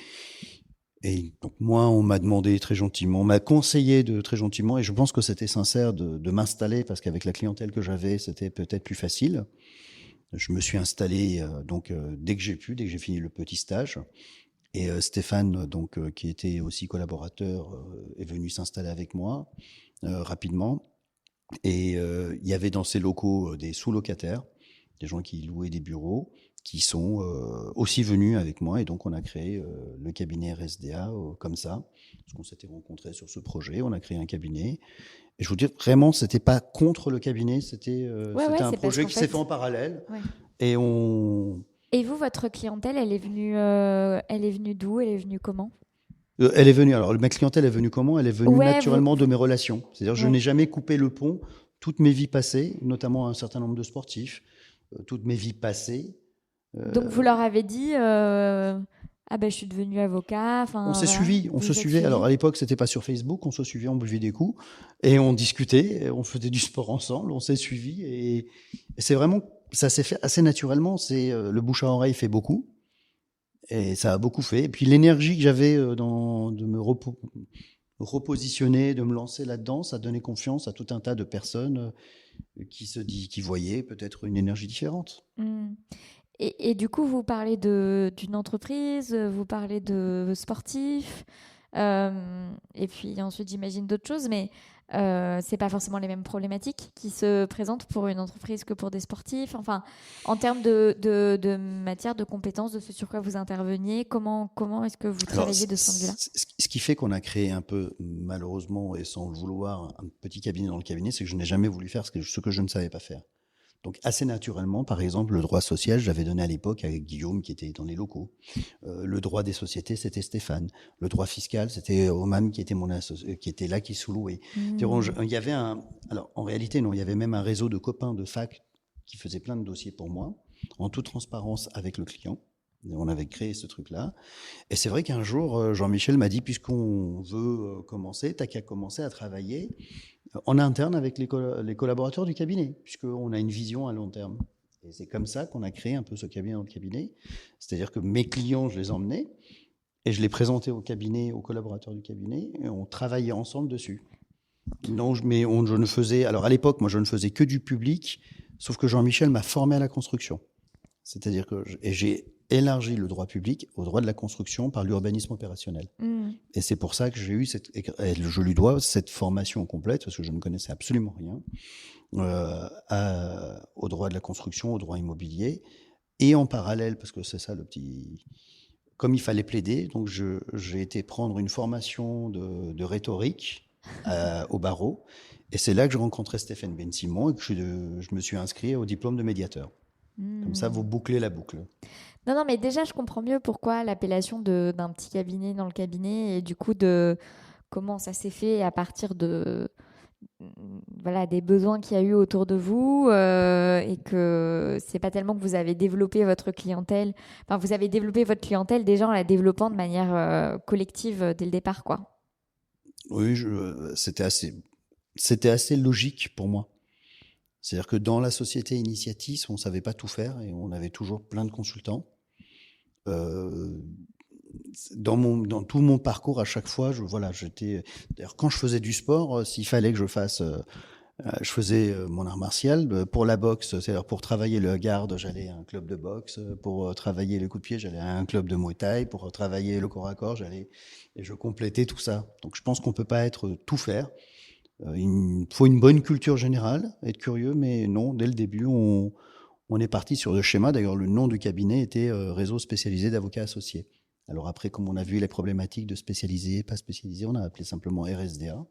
donc, moi, on m'a demandé très gentiment, on m'a conseillé très gentiment, et je pense que c'était sincère de m'installer, parce qu'avec la clientèle que j'avais, c'était peut-être plus facile. Je me suis installé dès que j'ai pu, dès que j'ai fini le petit stage. Et Stéphane, qui était aussi collaborateur, est venu s'installer avec moi rapidement. Et il y avait dans ces locaux des sous-locataires, des gens qui louaient des bureaux, qui sont aussi venus avec moi. Et donc on a créé le cabinet RSDA comme ça, parce qu'on s'était rencontrés sur ce projet. On a créé un cabinet. Et je vous dis vraiment, c'était pas contre le cabinet, Ouais, c'était ouais, un c'est parce projet qu'en qui s'est fait fait. en parallèle. Ouais. Et on, Et vous, votre clientèle, elle est venue d'où? Elle est venue comment? Elle est venue, alors ma clientèle est venue comment? Elle est venue Ouais, naturellement de mes relations. C'est-à-dire, je ouais. n'ai jamais coupé le pont. Toutes mes vies passées, notamment un certain nombre de sportifs, toutes mes vies passées, Donc vous leur avez dit, ah ben je suis devenu avocat, on enfin s'est voilà, suivis, on vous se vous êtes suivait. Alors suivis. à l'époque, c'était pas sur Facebook, on se suivait, on buvait des coups et on discutait, et on faisait du sport ensemble, on s'est suivis et c'est vraiment, ça s'est fait assez naturellement. C'est le bouche à oreille fait beaucoup et ça a beaucoup fait. Et puis l'énergie que j'avais de me repositionner, de me lancer là-dedans, ça donnait confiance à tout un tas de personnes qui voyaient peut-être une énergie différente. Hmm. Et du coup, vous parlez d'une entreprise, vous parlez de sportifs, et puis ensuite j'imagine d'autres choses, mais c'est pas forcément les mêmes problématiques qui se présentent pour une entreprise que pour des sportifs. Enfin, en termes de matière, de compétences, de ce sur quoi vous interveniez, comment est-ce que vous Alors, travaillez de ce point de vue-là? ce qui fait qu'on a créé un peu, malheureusement et sans le vouloir, un petit cabinet dans le cabinet, c'est que je n'ai jamais voulu faire ce que je ne savais pas faire. Donc assez naturellement, par exemple, le droit social, je l'avais donné à l'époque avec Guillaume qui était dans les locaux. Le droit des sociétés, c'était Stéphane. Le droit fiscal, c'était Oman qui était qui était là, qui sous-louait. Hmm. Il y avait alors en réalité non, il y avait même un réseau de copains de fac qui faisaient plein de dossiers pour moi, en toute transparence avec le client. On avait créé ce truc-là. Et c'est vrai qu'un jour, Jean-Michel m'a dit, puisqu'on veut commencer, t'as qu'à commencer à travailler en interne avec les collaborateurs du cabinet, puisqu'on a une vision à long terme. Et c'est comme ça qu'on a créé un peu ce cabinet dans le cabinet. C'est-à-dire que mes clients, je les emmenais et je les présentais au cabinet, aux collaborateurs du cabinet, et on travaillait ensemble dessus. Non, je ne faisais. Alors à l'époque, moi, je ne faisais que du public, sauf que Jean-Michel m'a formé à la construction. C'est-à-dire que j'ai élargi le droit public au droit de la construction par l'urbanisme opérationnel. Et c'est pour ça que j'ai eu je lui dois cette formation complète, parce que je ne connaissais absolument rien, au droit de la construction, au droit immobilier. Et en parallèle, parce que c'est ça le petit... Comme il fallait plaider, donc j'ai été prendre une formation de rhétorique au barreau. Et c'est là que j'ai rencontré Stéphane Ben-Simon et que je me suis inscrit au diplôme de médiateur. Comme ça, vous bouclez la boucle. Non, non, mais déjà, je comprends mieux pourquoi l'appellation d'un petit cabinet dans le cabinet et du coup de comment ça s'est fait à partir de voilà, des besoins qu'il y a eu autour de vous et que c'est pas tellement que vous avez développé votre clientèle. Enfin, vous avez développé votre clientèle déjà en la développant de manière collective dès le départ, quoi. Oui, c'était assez logique pour moi. C'est-à-dire que dans la société Initiatis, on ne savait pas tout faire et on avait toujours plein de consultants. Dans tout mon parcours, à chaque fois, d'ailleurs, quand je faisais du sport, s'il fallait que je faisais mon art martial. Pour la boxe, c'est-à-dire pour travailler le garde, j'allais à un club de boxe. Pour travailler les coups de pied, j'allais à un club de Muay Thai. Pour travailler le corps à corps, et je complétais tout ça. Donc je pense qu'on peut pas tout faire. Il faut une bonne culture générale, être curieux, mais non, dès le début, on est parti sur le schéma. D'ailleurs, le nom du cabinet était Réseau spécialisé d'avocats associés. Alors après, comme on a vu les problématiques de spécialisé, pas spécialisé, on a appelé simplement RSDA.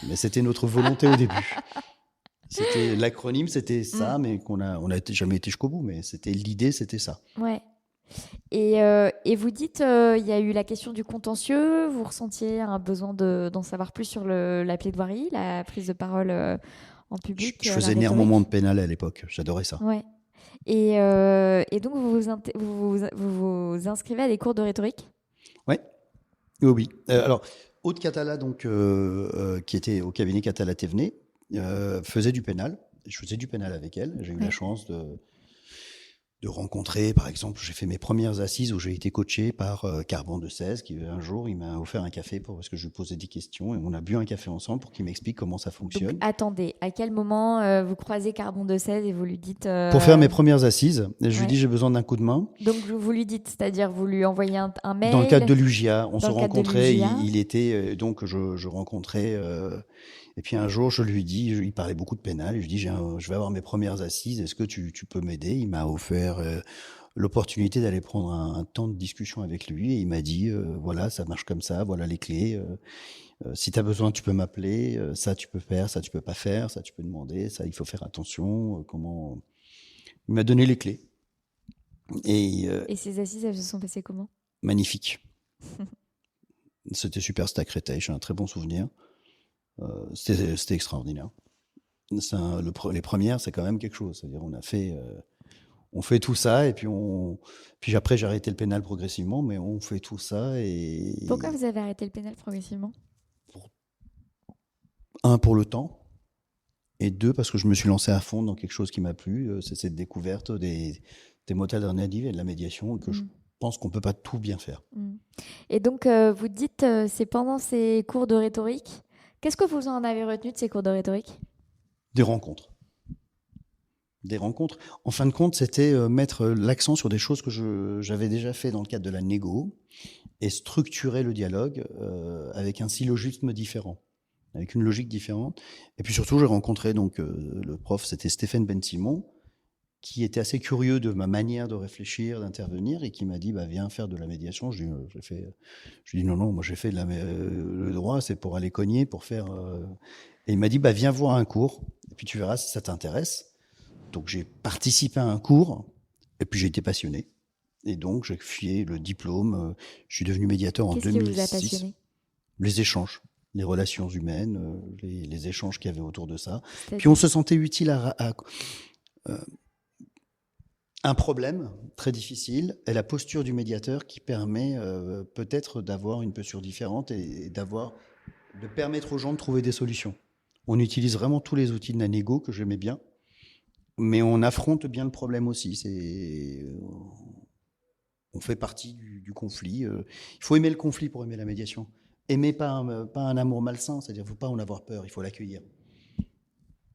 Mais c'était notre volonté au début. L'acronyme, c'était ça, mais on a jamais été jusqu'au bout. Mais l'idée, c'était ça. Ouais. Et vous dites, il y a eu la question du contentieux, vous ressentiez un besoin d'en savoir plus sur la plaidoirie, la prise de parole en public. Je faisais énormément de pénal à l'époque, j'adorais ça. Ouais. Et donc, vous inscrivez à des cours de rhétorique? Ouais. Oui. Alors, Aude Catala, donc, qui était au cabinet Catala Thévenet, faisait du pénal. Je faisais du pénal avec elle. J'ai eu la chance de rencontrer, par exemple, j'ai fait mes premières assises où j'ai été coaché par Carbon de 16, qui un jour, il m'a offert un café parce que je lui posais des questions et on a bu un café ensemble pour qu'il m'explique comment ça fonctionne. Donc, attendez, à quel moment vous croisez Carbon de 16 et vous lui dites... Pour faire mes premières assises, je lui dis j'ai besoin d'un coup de main. Donc vous lui dites, c'est-à-dire vous lui envoyez un mail? Dans le cadre de l'UGIA, on se rencontrait, il était, donc je rencontrais... et puis un jour, je lui dis, il parlait beaucoup de pénal, et je lui dis, je vais avoir mes premières assises, est-ce que tu peux m'aider? Il m'a offert l'opportunité d'aller prendre un temps de discussion avec lui, et il m'a dit, voilà, ça marche comme ça, voilà les clés, si tu as besoin, tu peux m'appeler, ça tu peux faire, ça tu peux pas faire, ça tu peux demander, ça il faut faire attention, comment... Il m'a donné les clés. Et ces assises, elles se sont passées comment? Magnifique. C'était super, c'était à Créteil, j'ai un très bon souvenir. C'était extraordinaire. Les premières, c'est quand même quelque chose. C'est-à-dire, on fait tout ça et puis après, j'ai arrêté le pénal progressivement, mais on fait tout ça et... Pourquoi vous avez arrêté le pénal progressivement? Pour le temps, et 2, parce que je me suis lancé à fond dans quelque chose qui m'a plu. C'est cette découverte des modes alternatifs et de la médiation, et que je pense qu'on peut pas tout bien faire. Et donc, vous dites, c'est pendant ces cours de rhétorique. Qu'est-ce que vous en avez retenu de ces cours de rhétorique? Des rencontres. En fin de compte, c'était mettre l'accent sur des choses que j'avais déjà fait dans le cadre de la négo et structurer le dialogue avec un syllogisme différent, avec une logique différente. Et puis surtout, j'ai rencontré donc le prof, c'était Stéphane Ben-Simon, qui était assez curieux de ma manière de réfléchir, d'intervenir, et qui m'a dit viens faire de la médiation. Je lui dis non, moi j'ai fait le droit, c'est pour aller cogner, pour faire... Et il m'a dit viens voir un cours, et puis tu verras si ça t'intéresse. Donc j'ai participé à un cours, et puis j'ai été passionné. Et donc j'ai fait le diplôme, je suis devenu médiateur en 2006. Qu'est-ce qui vous a passionné? Les échanges, les relations humaines, les échanges qu'il y avait autour de ça. Puis on se sentait utile à un problème très difficile est la posture du médiateur qui permet peut-être d'avoir une posture différente et de permettre aux gens de trouver des solutions. On utilise vraiment tous les outils de la négo que j'aimais bien Mais on affronte bien le problème aussi. On fait partie du conflit. Il faut aimer le conflit pour aimer la médiation. Aimer pas un amour malsain, c'est-à-dire qu'il ne faut pas en avoir peur, il faut l'accueillir.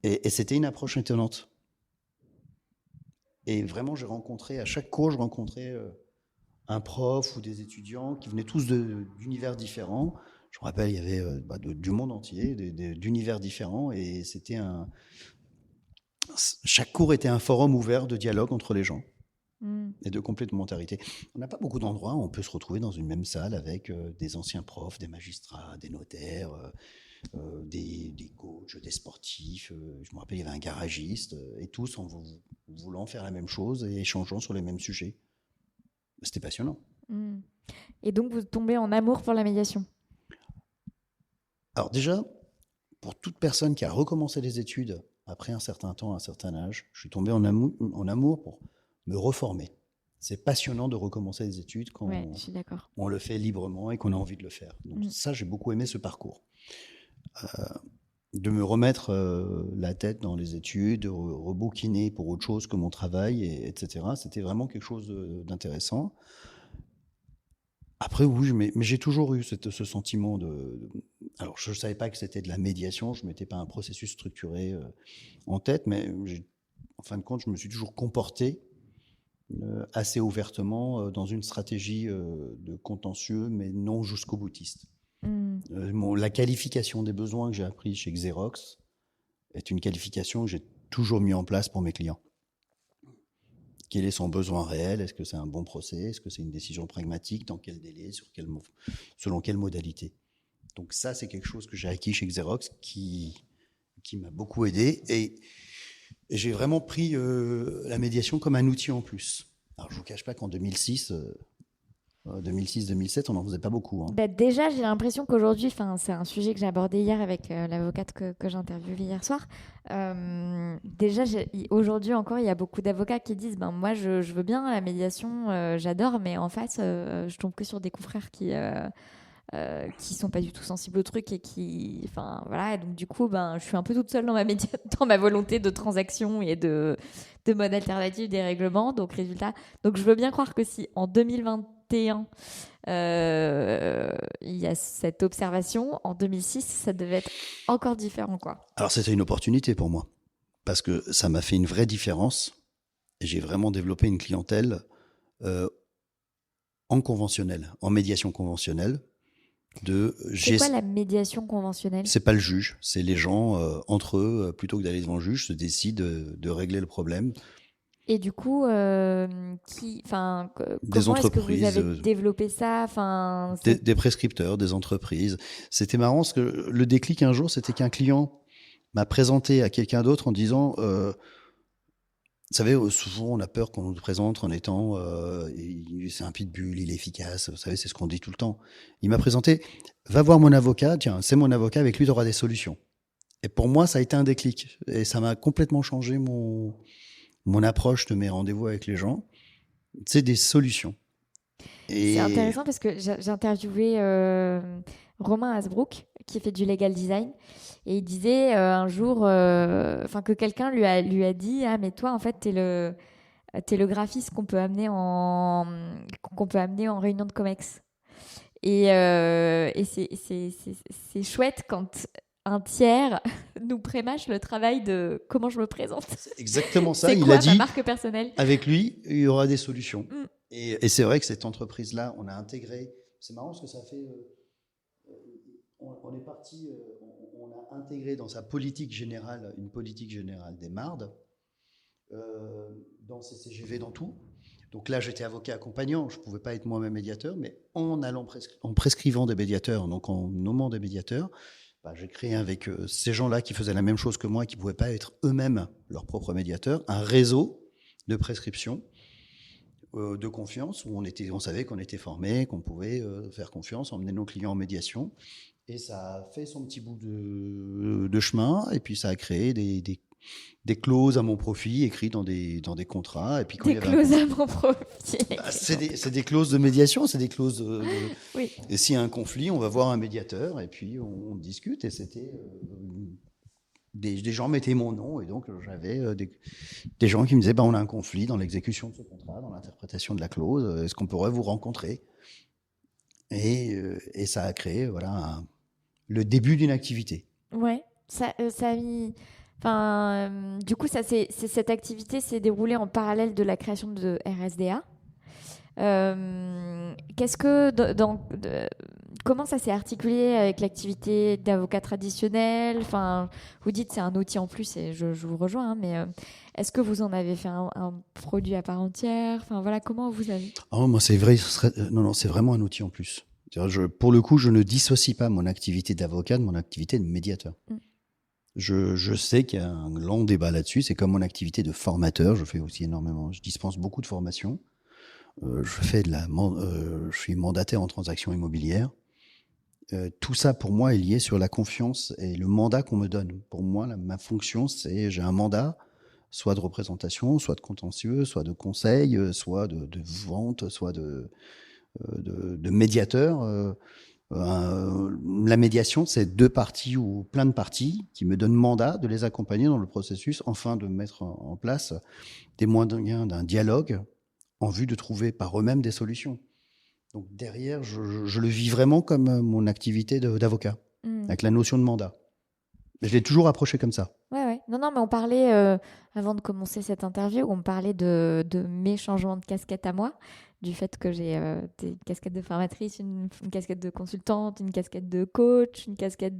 Et c'était une approche étonnante. Et vraiment, à chaque cours, je rencontrais un prof ou des étudiants qui venaient tous d'univers différents. Je me rappelle, il y avait du monde entier, d'univers différents, et chaque cours était un forum ouvert de dialogue entre les gens et de complémentarité. On n'a pas beaucoup d'endroits où on peut se retrouver dans une même salle avec des anciens profs, des magistrats, des notaires, des coachs, des sportifs. Je me rappelle, il y avait un garagiste, et tous en voulant faire la même chose et échangeant sur les mêmes sujets. C'était passionnant. Et donc, vous tombez en amour pour la médiation? Alors déjà, pour toute personne qui a recommencé les études après un certain temps, un certain âge, je suis tombé en amour pour me reformer. C'est passionnant de recommencer les études quand je suis d'accord. On le fait librement et qu'on a envie de le faire. Donc ça, j'ai beaucoup aimé ce parcours. De me remettre la tête dans les études, de rebouquiner pour autre chose que mon travail, etc. C'était vraiment quelque chose d'intéressant. Après, oui, mais j'ai toujours eu ce sentiment Alors, je ne savais pas que c'était de la médiation, je ne mettais pas un processus structuré en tête, mais en fin de compte, je me suis toujours comporté assez ouvertement dans une stratégie de contentieux, mais non jusqu'au boutiste. La qualification des besoins que j'ai appris chez Xerox est une qualification que j'ai toujours mis en place pour mes clients. Quel est son besoin réel? Est-ce que c'est un bon procès? Est-ce que c'est une décision pragmatique? Dans quel délai? Selon quelle modalité? Donc ça, c'est quelque chose que j'ai acquis chez Xerox qui m'a beaucoup aidé. Et j'ai vraiment pris la médiation comme un outil en plus. Alors, je ne vous cache pas qu'en 2006-2007, on n'en faisait pas beaucoup. Déjà, j'ai l'impression qu'aujourd'hui, c'est un sujet que j'ai abordé hier avec l'avocate que j'ai interviewée hier soir. Déjà, aujourd'hui encore, il y a beaucoup d'avocats qui disent moi, je veux bien la médiation, j'adore, mais en fait, je tombe que sur des confrères qui sont pas du tout sensibles au truc et qui, voilà. Et donc du coup, je suis un peu toute seule dans ma volonté de transaction et de mode alternatif des règlements. Donc je veux bien croire que si en 2021 il y a cette observation, en 2006 ça devait être encore différent, quoi. Alors c'était une opportunité pour moi parce que ça m'a fait une vraie différence et j'ai vraiment développé une clientèle en conventionnel, en médiation conventionnelle. C'est quoi la médiation conventionnelle? C'est pas le juge, c'est les gens entre eux, plutôt que d'aller devant le juge, se décident de régler le problème. Et du coup, comment est-ce que vous avez développé ça? Des prescripteurs, des entreprises. C'était marrant parce que le déclic un jour, c'était qu'un client m'a présenté à quelqu'un d'autre en disant vous savez, souvent on a peur qu'on nous présente en étant c'est un pitbull, il est efficace, vous savez, c'est ce qu'on dit tout le temps. Il m'a présenté, va voir mon avocat, tiens, c'est mon avocat, avec lui tu auras des solutions. Et pour moi, ça a été un déclic. Et ça m'a complètement changé mon approche de mes rendez-vous avec les gens. C'est des solutions. C'est intéressant parce que j'ai interviewé Romain Hasbrook, qui fait du legal design. Et il disait un jour que quelqu'un lui a dit mais toi en fait t'es le graphiste qu'on peut amener en réunion de Comex. Et c'est chouette quand un tiers nous prémâche le travail de comment je me présente. C'est exactement ça. Il a dit, marque personnelle. Avec lui, il y aura des solutions. Et c'est vrai que cette entreprise-là, on a intégré. C'est marrant parce que ça fait. On est parti. On a intégré dans sa politique générale une politique générale des MARD, dans ses CGV, dans tout. Donc là, j'étais avocat accompagnant, je ne pouvais pas être moi-même médiateur, mais en prescrivant des médiateurs, donc en nommant des médiateurs, j'ai créé avec ces gens-là qui faisaient la même chose que moi, qui ne pouvaient pas être eux-mêmes leurs propres médiateurs, un réseau de prescription, de confiance, où on savait qu'on était formé, qu'on pouvait faire confiance, emmener nos clients en médiation. Et ça a fait son petit bout de chemin, et puis ça a créé des clauses à mon profit écrites dans des contrats. Et puis quand clauses à mon profit. C'est des clauses de médiation, c'est des clauses. Oui. Et s'il y a un conflit, on va voir un médiateur et puis on discute. Et c'était des gens mettaient mon nom, et donc j'avais des gens qui me disaient on a un conflit dans l'exécution de ce contrat, dans l'interprétation de la clause, est-ce qu'on pourrait vous rencontrer? Et ça a créé le début d'une activité. Ouais, ça a mis. Enfin, du coup, cette activité s'est déroulée en parallèle de la création de RSDA. Qu'est-ce que comment ça s'est articulé avec l'activité d'avocat traditionnel? Enfin, vous dites c'est un outil en plus et je vous rejoins, hein, mais est-ce que vous en avez fait un produit à part entière? Enfin voilà, comment vous avez? Moi, c'est vrai, non, c'est vraiment un outil en plus. Pour le coup, je ne dissocie pas mon activité d'avocat de mon activité de médiateur. Je sais qu'il y a un long débat là-dessus. C'est comme mon activité de formateur. Je fais aussi énormément. Je dispense beaucoup de formations. Je suis mandataire en transactions immobilières. Tout ça, pour moi, est lié sur la confiance et le mandat qu'on me donne. Pour moi, ma fonction, j'ai un mandat, soit de représentation, soit de contentieux, soit de conseil, soit de vente, soit de médiateur. La médiation, c'est 2 parties ou plein de parties qui me donnent mandat de les accompagner dans le processus, afin de mettre en place des moyens d'un dialogue en vue de trouver par eux-mêmes des solutions. Donc derrière, je le vis vraiment comme mon activité d'avocat, avec la notion de mandat. Je l'ai toujours approché comme ça. Ouais. Non, mais on parlait, avant de commencer cette interview, on parlait de mes changements de casquette à moi, du fait que j'ai des casquettes de formatrice, une casquette de consultante, une casquette de coach, une casquette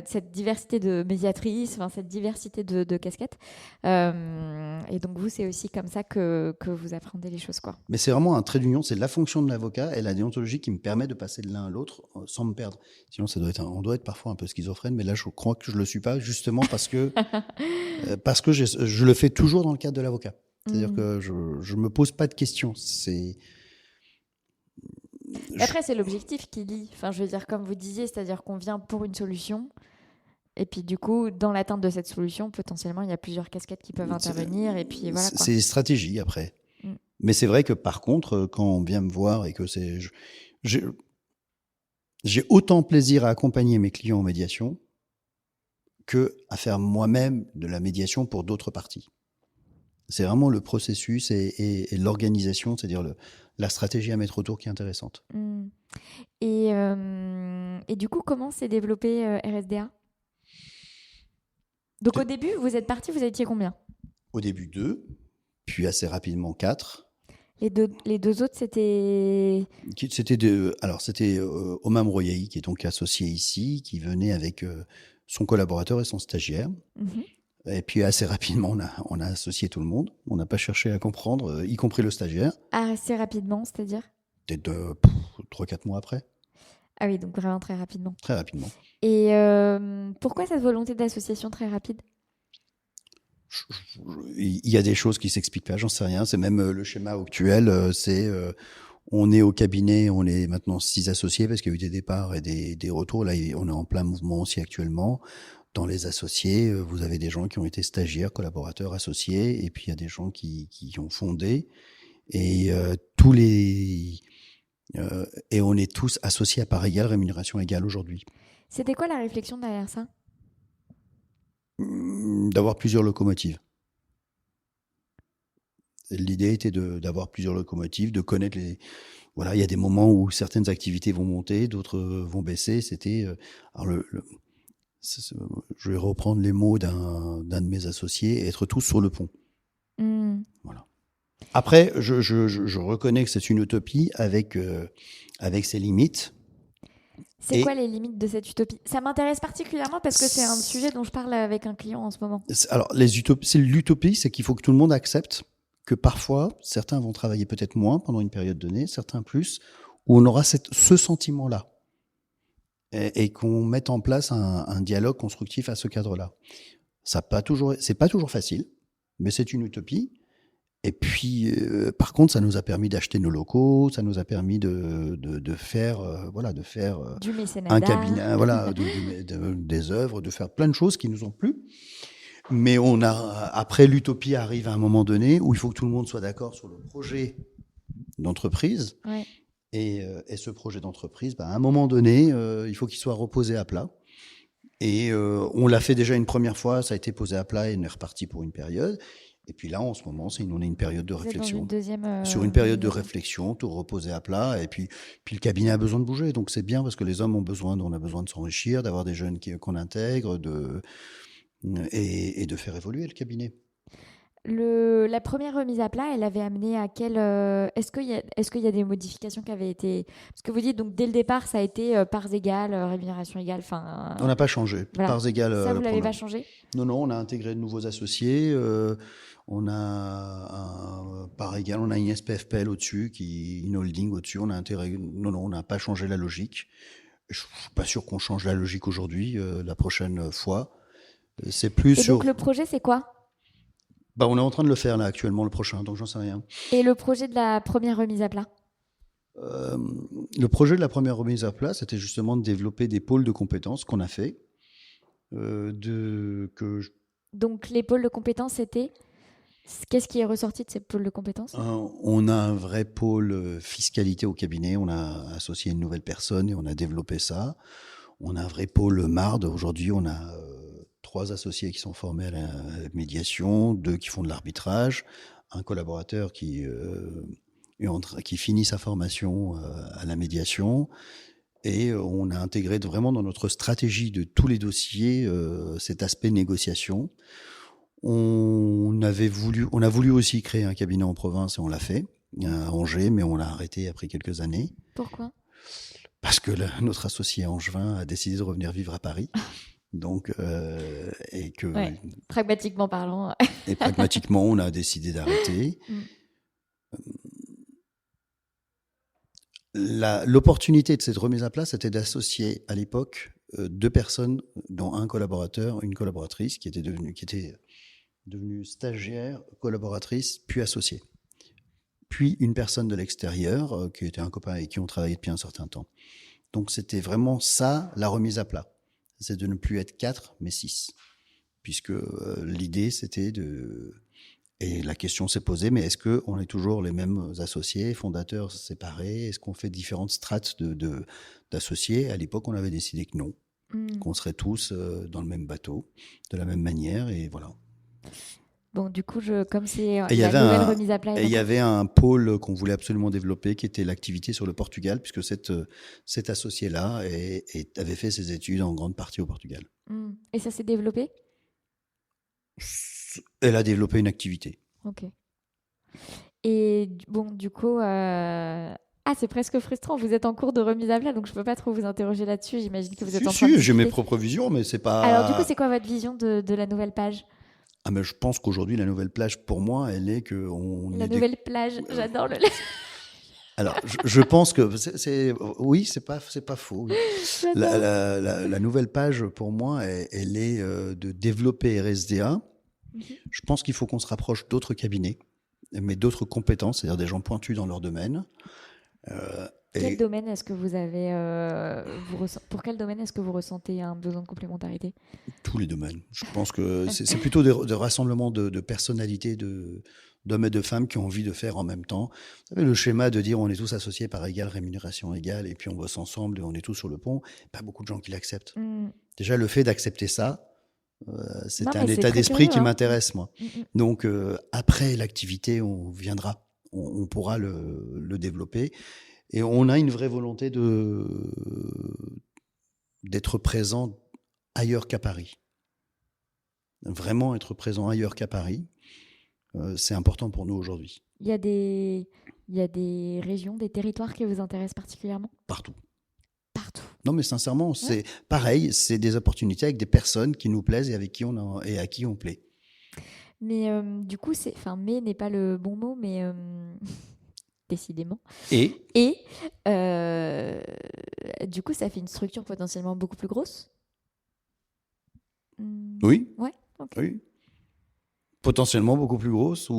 cette diversité de médiatrice, cette diversité de casquettes. Et donc vous, c'est aussi comme ça que vous apprenez les choses, quoi. Mais c'est vraiment un trait d'union, c'est la fonction de l'avocat et la déontologie qui me permet de passer de l'un à l'autre sans me perdre. Sinon, on doit être parfois un peu schizophrène, mais là, je crois que je le suis pas, justement parce que je le fais toujours dans le cadre de l'avocat. C'est-à-dire que je me pose pas de questions. Après, c'est l'objectif qui lie. Enfin, je veux dire, comme vous disiez, c'est-à-dire qu'on vient pour une solution. Et puis, du coup, dans l'atteinte de cette solution, potentiellement, il y a plusieurs casquettes qui peuvent intervenir. Et puis, voilà, quoi. C'est des stratégies après. Mais c'est vrai que par contre, quand on vient me voir et que j'ai autant plaisir à accompagner mes clients en médiation que à faire moi-même de la médiation pour d'autres parties. C'est vraiment le processus et l'organisation, c'est-à-dire la stratégie à mettre autour qui est intéressante. Et du coup, comment s'est développé RSDA? Donc au début, vous êtes parti, vous étiez combien? Au début 2, puis assez rapidement 4. Les deux autres, c'était... C'était Omam Royaï, qui est donc associé ici, qui venait avec son collaborateur et son stagiaire. Et puis assez rapidement, on a associé tout le monde. On n'a pas cherché à comprendre, y compris le stagiaire. Assez rapidement, c'est-à-dire? Peut-être 3-4 mois après. Ah oui, donc vraiment très rapidement. Très rapidement. Et pourquoi cette volonté d'association très rapide? Il y a des choses qui s'expliquent pas, j'en sais rien. C'est même le schéma actuel, on est au cabinet, on est maintenant 6 associés parce qu'il y a eu des départs et des retours. Là, on est en plein mouvement aussi actuellement. Dans les associés, vous avez des gens qui ont été stagiaires, collaborateurs, associés, et puis il y a des gens qui ont fondé. Et et on est tous associés à part égale, rémunération égale aujourd'hui. C'était quoi la réflexion derrière ça? D'avoir plusieurs locomotives. L'idée était d'avoir plusieurs locomotives, de connaître Voilà, il y a des moments où certaines activités vont monter, d'autres vont baisser. C'était... je vais reprendre les mots d'un de mes associés, être tous sur le pont. Voilà. Après, je reconnais que c'est une utopie avec ses limites. C'est quoi les limites de cette utopie? Ça m'intéresse particulièrement parce que c'est un sujet dont je parle avec un client en ce moment. Alors, l'utopie, c'est qu'il faut que tout le monde accepte que parfois, certains vont travailler peut-être moins pendant une période donnée, certains plus, où on aura ce sentiment-là. Et qu'on mette en place un dialogue constructif à ce cadre-là. C'est pas toujours facile, mais c'est une utopie. Et puis, par contre, ça nous a permis d'acheter nos locaux, ça nous a permis de faire du mécénat un cabinet, des œuvres, de faire plein de choses qui nous ont plu. Mais après, l'utopie arrive à un moment donné où il faut que tout le monde soit d'accord sur le projet d'entreprise. Ouais. Et ce projet d'entreprise, à un moment donné, il faut qu'il soit reposé à plat. Et on l'a fait déjà une première fois, ça a été posé à plat et on est reparti pour une période. Et puis là, en ce moment, on est une période de Vous êtes dans réflexion. une deuxième Sur une période de remise à plat. réflexion, tout reposer à plat. Et puis le cabinet a besoin de bouger. Donc c'est bien parce que les hommes on a besoin de s'enrichir, d'avoir des jeunes qu'on intègre et de faire évoluer le cabinet. La première remise à plat, elle avait amené à quel... est-ce qu'il y a des modifications qui avaient été... Parce que vous dites, donc dès le départ, ça a été parts égales, rémunération égale, enfin... On n'a pas changé. voilà. Parts égales. Ça, vous pour l'avez nous. pas changé? Non, on a intégré de nouveaux associés. On a part égale, on a une SPFPL au-dessus, une holding au-dessus. On a intégré. Non, on n'a pas changé la logique. Je suis pas sûr qu'on change la logique aujourd'hui. La prochaine fois, c'est plus Et sur. donc, le projet, c'est quoi? Bah, on est en train de le faire là actuellement le prochain, donc j'en sais rien. Et le projet de la première remise à plat? Le projet de la première remise à plat, c'était justement de développer des pôles de compétences qu'on a fait. Donc, les pôles de compétences, c'était... Qu'est-ce qui est ressorti de ces pôles de compétences? On a un vrai pôle fiscalité au cabinet. On a associé une nouvelle personne et on a développé ça. On a un vrai pôle marde. Aujourd'hui, on a 3 associés qui sont formés à la médiation, 2 qui font de l'arbitrage, un collaborateur qui finit sa formation à la médiation. Et on a intégré vraiment dans notre stratégie de tous les dossiers cet aspect négociation. On a voulu aussi créer un cabinet en province et on l'a fait à Angers, mais on l'a arrêté après quelques années. Pourquoi? Parce que notre associé angevin a décidé de revenir vivre à Paris. Donc, Ouais, pragmatiquement parlant. et pragmatiquement, on a décidé d'arrêter. L'opportunité de cette remise à plat, c'était d'associer à l'époque 2 personnes, dont un collaborateur, une collaboratrice, qui était devenue stagiaire, collaboratrice, puis associée. Puis une personne de l'extérieur, qui était un copain avec qui on travaillait depuis un certain temps. Donc c'était vraiment ça, la remise à plat. C'est de ne plus être 4, mais 6. Puisque l'idée, c'était Et la question s'est posée, mais est-ce qu'on est toujours les mêmes associés, fondateurs séparés? Est-ce qu'on fait différentes strates d'associés? À l'époque, on avait décidé que non, qu'on serait tous dans le même bateau, de la même manière, et voilà. Bon, du coup, comme c'est Et il y nouvelle remise à plat... il y avait un pôle qu'on voulait absolument développer, qui était l'activité sur le Portugal, puisque cet associé-là avait fait ses études en grande partie au Portugal. Et ça s'est développé? Elle a développé une activité. Ok. Et bon, du coup... c'est presque frustrant. Vous êtes en cours de remise à plat, donc je peux pas trop vous interroger là-dessus. J'imagine que vous êtes en train de j'ai mes discuter. propres visions, mais c'est pas... Alors, du coup, c'est quoi votre vision de la nouvelle page? Mais je pense qu'aujourd'hui, la nouvelle plage, pour moi, elle est que La nouvelle plage, j'adore le... Alors, je pense que oui, c'est pas faux. Oui. J'adore. La nouvelle page, pour moi, elle est de développer RSDA. Je pense qu'il faut qu'on se rapproche d'autres cabinets, mais d'autres compétences, c'est-à-dire des gens pointus dans leur domaine. Quel domaine est-ce que vous avez pour quel domaine est-ce que vous ressentez un besoin de complémentarité? Tous les domaines. Je pense que c'est plutôt des rassemblements de personnalités, d'hommes et de femmes qui ont envie de faire en même temps. Vous savez, le schéma de dire on est tous associés par égale, rémunération égale, et puis on bosse ensemble et on est tous sur le pont, pas beaucoup de gens qui l'acceptent. Déjà, le fait d'accepter ça, c'est un état d'esprit qui m'intéresse, moi. Donc, après l'activité, on viendra. On pourra le développer. Et on a une vraie volonté d'être présent ailleurs qu'à Paris. Vraiment être présent ailleurs qu'à Paris, c'est important pour nous aujourd'hui. Il y a des régions, des territoires qui vous intéressent particulièrement? Partout. Partout. Non, mais sincèrement, c'est pareil, c'est des opportunités avec des personnes qui nous plaisent et à qui on plaît. Mais du coup, mais n'est pas le bon mot, mais décidément. Et du coup, ça fait une structure potentiellement beaucoup plus grosse? Oui. Ouais, ok. Oui. Potentiellement beaucoup plus grosse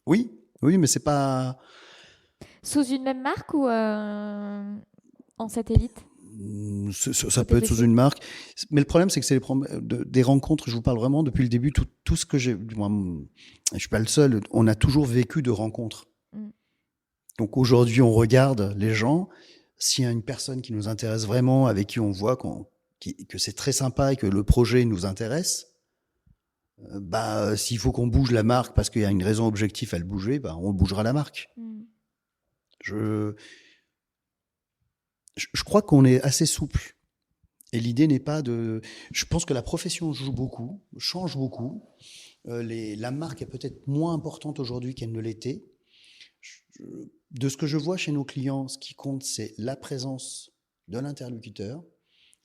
oui, mais c'est pas... Sous une même marque ou en satellite? Ça peut être sous une marque. Mais le problème, c'est que c'est des rencontres, je vous parle vraiment depuis le début, tout ce que j'ai... Moi, je suis pas le seul, on a toujours vécu de rencontres. Donc aujourd'hui, on regarde les gens. S'il y a une personne qui nous intéresse vraiment, avec qui on voit que c'est très sympa et que le projet nous intéresse, s'il faut qu'on bouge la marque parce qu'il y a une raison objective à le bouger, on bougera la marque. Je crois qu'on est assez souple. Et l'idée n'est pas de... Je pense que la profession joue beaucoup, change beaucoup. La marque est peut-être moins importante aujourd'hui qu'elle ne l'était. De ce que je vois chez nos clients, ce qui compte, c'est la présence de l'interlocuteur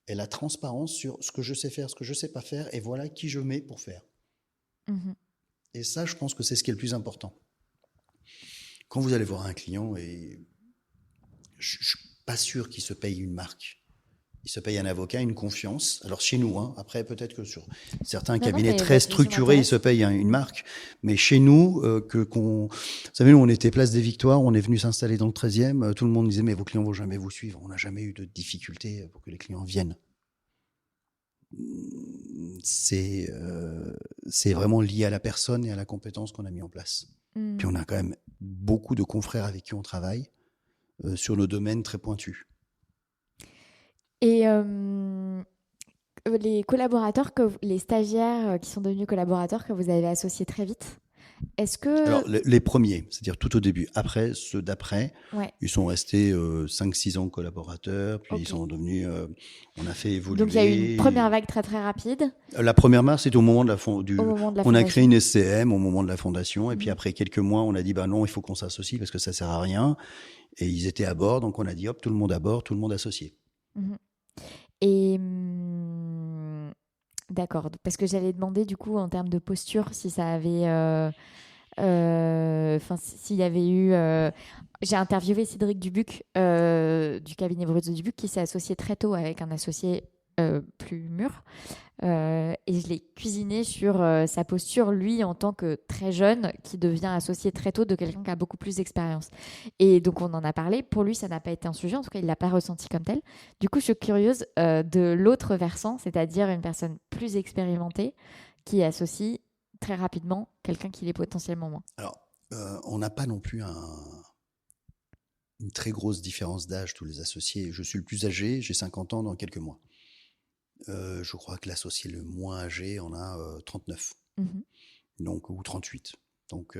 et la transparence sur ce que je sais faire, ce que je ne sais pas faire, et voilà qui je mets pour faire. Et ça, je pense que c'est ce qui est le plus important. Quand vous allez voir un client, et je ne suis pas sûr qu'il se paye une marque. Il se paye un avocat, une confiance. Alors chez nous, après peut-être que sur certains cabinets très structurés, il se paye une marque. Mais chez nous, vous savez, nous on était place des Victoires, on est venu s'installer dans le 13e. Tout le monde disait mais vos clients vont jamais vous suivre. On n'a jamais eu de difficulté pour que les clients viennent. C'est vraiment lié à la personne et à la compétence qu'on a mis en place. Puis on a quand même beaucoup de confrères avec qui on travaille sur nos domaines très pointus. Et les collaborateurs, les stagiaires qui sont devenus collaborateurs que vous avez associés très vite, est-ce que... Alors, les premiers, c'est-à-dire tout au début. Après, ceux d'après, ils sont restés 5-6 ans collaborateurs, puis ils sont devenus... on a fait évoluer... Donc, il y a eu une première vague très, très rapide. La première marque, c'était au moment de la fondation. On a créé une SCM au moment de la fondation, et puis après quelques mois, on a dit, non, il faut qu'on s'associe parce que ça sert à rien. Et ils étaient à bord, donc on a dit, hop, tout le monde à bord, tout le monde associé. Et d'accord, parce que j'allais demander du coup en termes de posture si ça avait, s'il y avait eu. J'ai interviewé Cédric Dubuc du cabinet Brut Dubuc qui s'est associé très tôt avec un associé plus mûr. Et je l'ai cuisiné sur sa posture, lui, en tant que très jeune, qui devient associé très tôt de quelqu'un qui a beaucoup plus d'expérience. Et donc, on en a parlé. Pour lui, ça n'a pas été un sujet. En tout cas, il ne l'a pas ressenti comme tel. Du coup, je suis curieuse de l'autre versant, c'est-à-dire une personne plus expérimentée qui associe très rapidement quelqu'un qui l'est potentiellement moins. Alors, on n'a pas non plus une très grosse différence d'âge, tous les associés. Je suis le plus âgé, j'ai 50 ans dans quelques mois. Je crois que l'associé le moins âgé en a 39, donc, ou 38. Donc,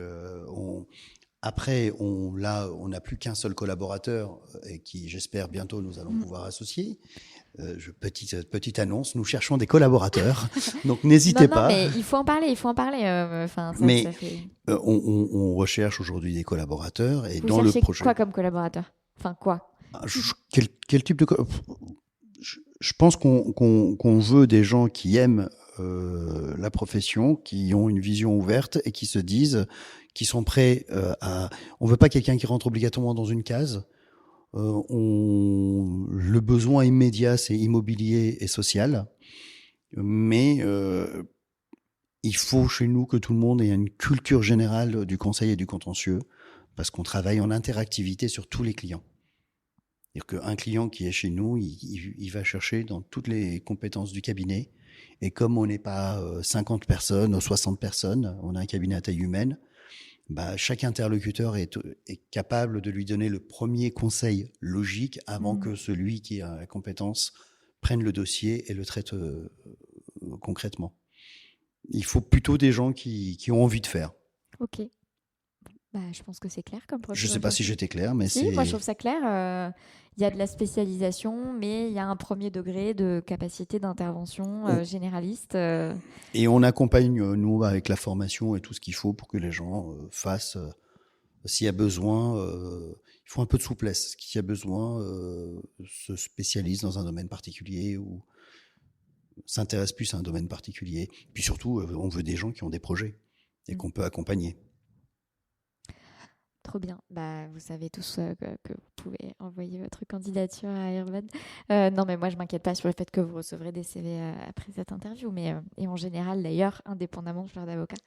après, on n'a plus qu'un seul collaborateur et qui, j'espère, bientôt nous allons pouvoir associer. Petite annonce, nous cherchons des collaborateurs, donc n'hésitez pas. Mais il faut en parler. On recherche aujourd'hui des collaborateurs et vous dans le projet. Vous cherchez quoi comme collaborateur ? Enfin, quoi ? Quel type de je pense qu'on veut des gens qui aiment la profession, qui ont une vision ouverte et qui se disent, qui sont prêts à... On veut pas quelqu'un qui rentre obligatoirement dans une case. Le besoin immédiat, c'est immobilier et social. Mais il faut chez nous que tout le monde ait une culture générale du conseil et du contentieux, parce qu'on travaille en interactivité sur tous les clients. C'est-à-dire qu'un client qui est chez nous, il va chercher dans toutes les compétences du cabinet. Et comme on n'est pas 50 personnes ou 60 personnes, on a un cabinet à taille humaine, chaque interlocuteur est capable de lui donner le premier conseil logique avant que celui qui a la compétence prenne le dossier et le traite concrètement. Il faut plutôt des gens qui ont envie de faire. Ok. Je pense que c'est clair comme projet. Je ne sais pas si j'étais clair, mais moi je trouve ça clair. Il y a de la spécialisation, mais il y a un premier degré de capacité d'intervention généraliste. Et on accompagne, nous, avec la formation et tout ce qu'il faut pour que les gens fassent, s'il y a besoin, il faut un peu de souplesse. S'il y a besoin, se spécialise dans un domaine particulier ou s'intéresse plus à un domaine particulier. Puis surtout, on veut des gens qui ont des projets et qu'on peut accompagner. Trop bien. Vous savez tous que vous pouvez envoyer votre candidature à Airbud. Non, mais moi, je ne m'inquiète pas sur le fait que vous recevrez des CV après cette interview, et en général, d'ailleurs, indépendamment de fleur d'avocat.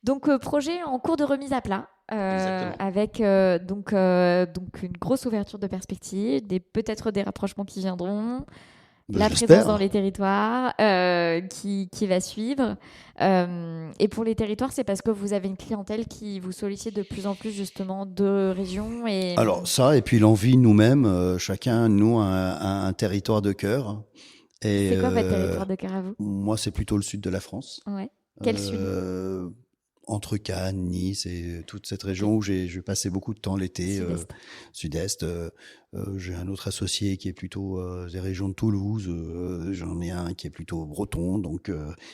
Donc, projet en cours de remise à plat, avec donc une grosse ouverture de perspective, peut-être des rapprochements qui viendront, la présence dans les territoires qui va suivre. Et pour les territoires, c'est parce que vous avez une clientèle qui vous sollicite de plus en plus justement de régions. Alors ça, et puis l'envie nous-mêmes, chacun, nous, a un territoire de cœur. Et C'est quoi votre territoire de cœur à vous? moi, c'est plutôt le sud de la France. Ouais. Quel sud? Euh, Entre Cannes, Nice et toute cette région où j'ai passé beaucoup de temps l'été, Sud-Est. sud-est. J'ai un autre associé qui est plutôt des régions de Toulouse. J'en ai un qui est plutôt breton, donc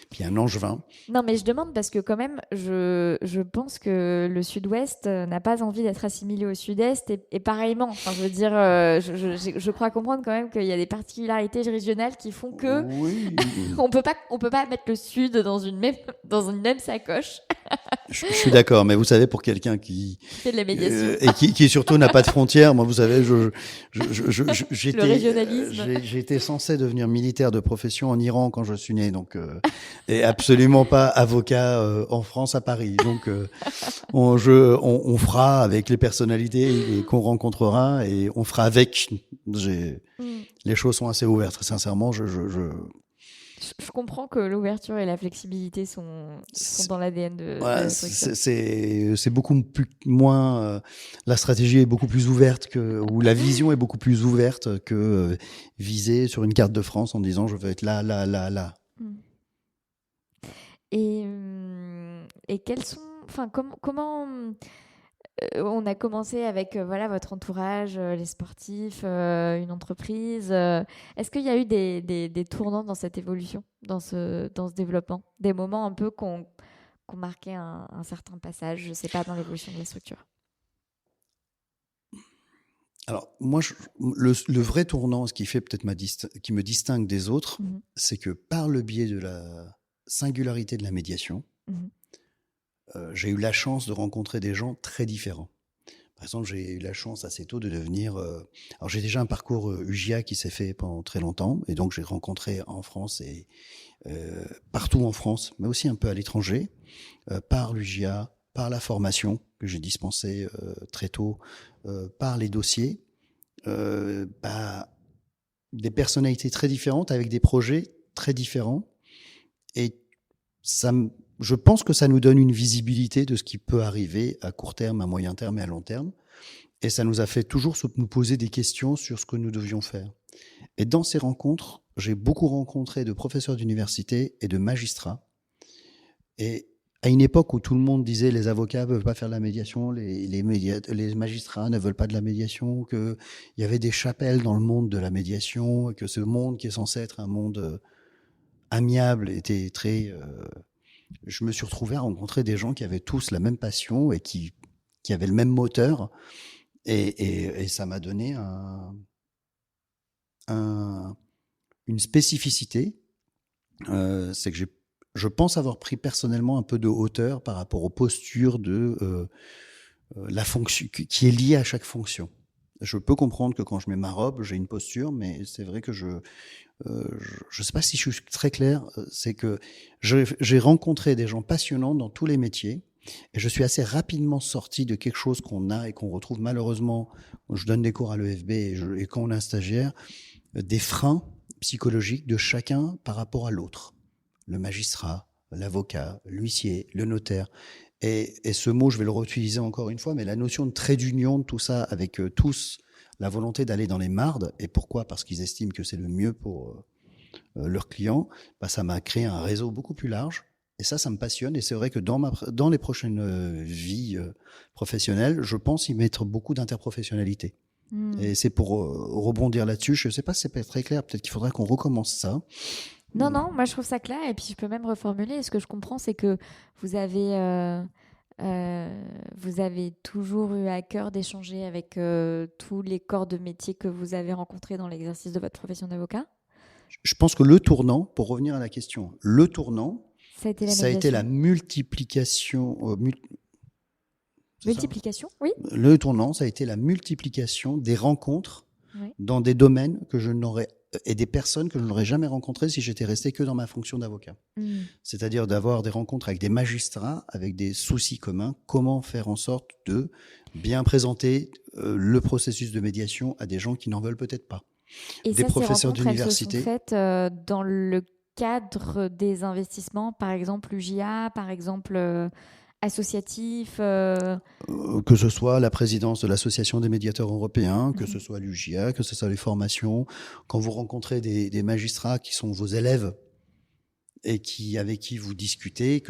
puis un angevin. Non, mais je demande parce que quand même, je pense que le Sud-Ouest n'a pas envie d'être assimilé au Sud-Est et pareillement. Enfin, je veux dire, je crois comprendre quand même qu'il y a des particularités régionales qui font que Oui, on peut pas mettre le Sud dans une même sacoche je suis d'accord, mais vous savez, pour quelqu'un qui fait de la médiation. et qui surtout n'a pas de frontières, moi, vous savez, Le régionalisme. j'ai été censé devenir militaire de profession en Iran quand je suis né, donc et absolument pas avocat en France à Paris. Donc on fera avec les personnalités qu'on rencontrera et on fera avec. Mm. Les choses sont assez ouvertes. Très sincèrement, Je comprends que l'ouverture et la flexibilité sont dans l'ADN de voilà, la structure. c'est beaucoup moins la stratégie est beaucoup plus ouverte ou la vision est beaucoup plus ouverte que viser sur une carte de France en disant je veux être là là là là. Mm. Et quels sont, enfin, comment on a commencé avec voilà votre entourage, les sportifs, une entreprise. Est-ce qu'il y a eu des tournants dans cette évolution, dans ce développement, des moments un peu qu'on marquait un certain passage, je sais pas, dans l'évolution de la structure? Alors moi, le vrai tournant, ce qui fait peut-être qui me distingue des autres, Mhm, c'est que par le biais de la singularité de la médiation, mhm, j'ai eu la chance de rencontrer des gens très différents. Par exemple, j'ai eu la chance assez tôt de devenir. Alors, j'ai déjà un parcours UGIA qui s'est fait pendant très longtemps, et donc j'ai rencontré en France et partout en France, mais aussi un peu à l'étranger, par l'UGIA, par la formation que j'ai dispensée très tôt, par les dossiers, bah, des personnalités très différentes avec des projets très différents, et je pense que ça nous donne une visibilité de ce qui peut arriver à court terme, à moyen terme et à long terme. Et ça nous a fait toujours nous poser des questions sur ce que nous devions faire. Et dans ces rencontres, j'ai beaucoup rencontré de professeurs d'université et de magistrats. Et à une époque où tout le monde disait les avocats ne veulent pas faire de la médiation, les magistrats ne veulent pas de la médiation, qu'il y avait des chapelles dans le monde de la médiation, que ce monde qui est censé être un monde amiable était très... je me suis retrouvé à rencontrer des gens qui avaient tous la même passion et qui avaient le même moteur. Et ça m'a donné une spécificité. C'est que je pense avoir pris personnellement un peu de hauteur par rapport aux postures de la fonction qui est liée à chaque fonction. Je peux comprendre que quand je mets ma robe, j'ai une posture, mais c'est vrai que je sais pas si je suis très clair. C'est que j'ai rencontré des gens passionnants dans tous les métiers. Et je suis assez rapidement sorti de quelque chose qu'on a et qu'on retrouve malheureusement. Je donne des cours à l'EFB et quand on a un stagiaire, des freins psychologiques de chacun par rapport à l'autre. Le magistrat, l'avocat, l'huissier, le notaire. Et ce mot, je vais le réutiliser encore une fois, mais la notion de trait d'union de tout ça, avec tous la volonté d'aller dans les mardes. Et pourquoi ? Parce qu'ils estiment que c'est le mieux pour leurs clients. Bah, ça m'a créé un réseau beaucoup plus large. Et ça me passionne. Et c'est vrai que dans les prochaines vies professionnelles, je pense y mettre beaucoup d'interprofessionnalité. Et c'est pour rebondir là-dessus. Je ne sais pas si c'est pas très clair. Peut-être qu'il faudrait qu'on recommence ça. Non, non, moi je trouve ça clair et puis je peux même reformuler. Ce que je comprends, c'est que vous avez, euh, vous avez toujours eu à cœur d'échanger avec tous les corps de métier que vous avez rencontrés dans l'exercice de votre profession d'avocat. Je pense que le tournant, pour revenir à la question, le tournant, Ça a été la ça a été la médiation. multiplication. C'est ça ? Multiplication, oui. Le tournant, ça a été la multiplication des rencontres Oui. dans des domaines que je n'aurais et des personnes que je n'aurais jamais rencontrées si j'étais resté que dans ma fonction d'avocat. Mm. C'est-à-dire d'avoir des rencontres avec des magistrats, avec des soucis communs, comment faire en sorte de bien présenter le processus de médiation à des gens qui n'en veulent peut-être pas. Et Des ça, ces professeurs rencontres, elles se sont d'université. faites dans le cadre des investissements, par exemple UJA, par exemple associatif Que ce soit la présidence de l'Association des médiateurs européens, que ce soit l'UJA, que ce soit les formations. Quand vous rencontrez des magistrats qui sont vos élèves et avec qui vous discutez,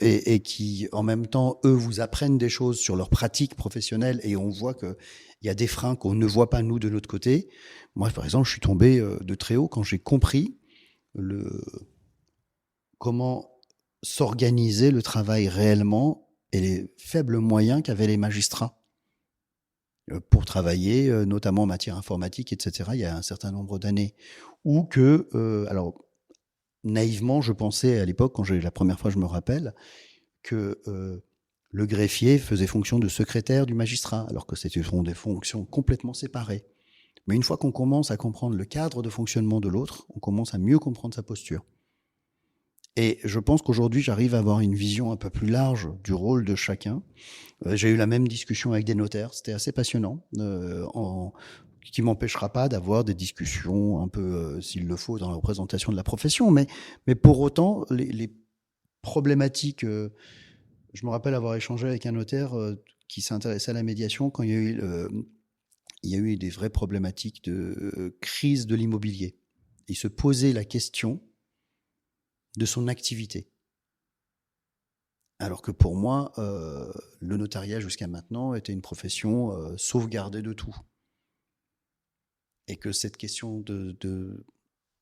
et qui, en même temps, eux, vous apprennent des choses sur leur pratique professionnelle, et on voit qu'il y a des freins qu'on ne voit pas, nous, de l'autre côté. Moi, par exemple, je suis tombé de très haut quand j'ai compris comment s'organiser le travail réellement et les faibles moyens qu'avaient les magistrats pour travailler, notamment en matière informatique, etc., il y a un certain nombre d'années. Ou que, alors, naïvement, je pensais à l'époque, la première fois je me rappelle, que le greffier faisait fonction de secrétaire du magistrat, alors que c'était des fonctions complètement séparées. Mais une fois qu'on commence à comprendre le cadre de fonctionnement de l'autre, on commence à mieux comprendre sa posture. Et je pense qu'aujourd'hui, j'arrive à avoir une vision un peu plus large du rôle de chacun. J'ai eu la même discussion avec des notaires, c'était assez passionnant, qui m'empêchera pas d'avoir des discussions un peu, s'il le faut, dans la représentation de la profession. Mais pour autant, les problématiques... je me rappelle avoir échangé avec un notaire qui s'intéressait à la médiation quand il y a eu des vraies problématiques de crise de l'immobilier. Il se posait la question de son activité. Alors que pour moi, le notariat jusqu'à maintenant était une profession sauvegardée de tout. Et que cette question de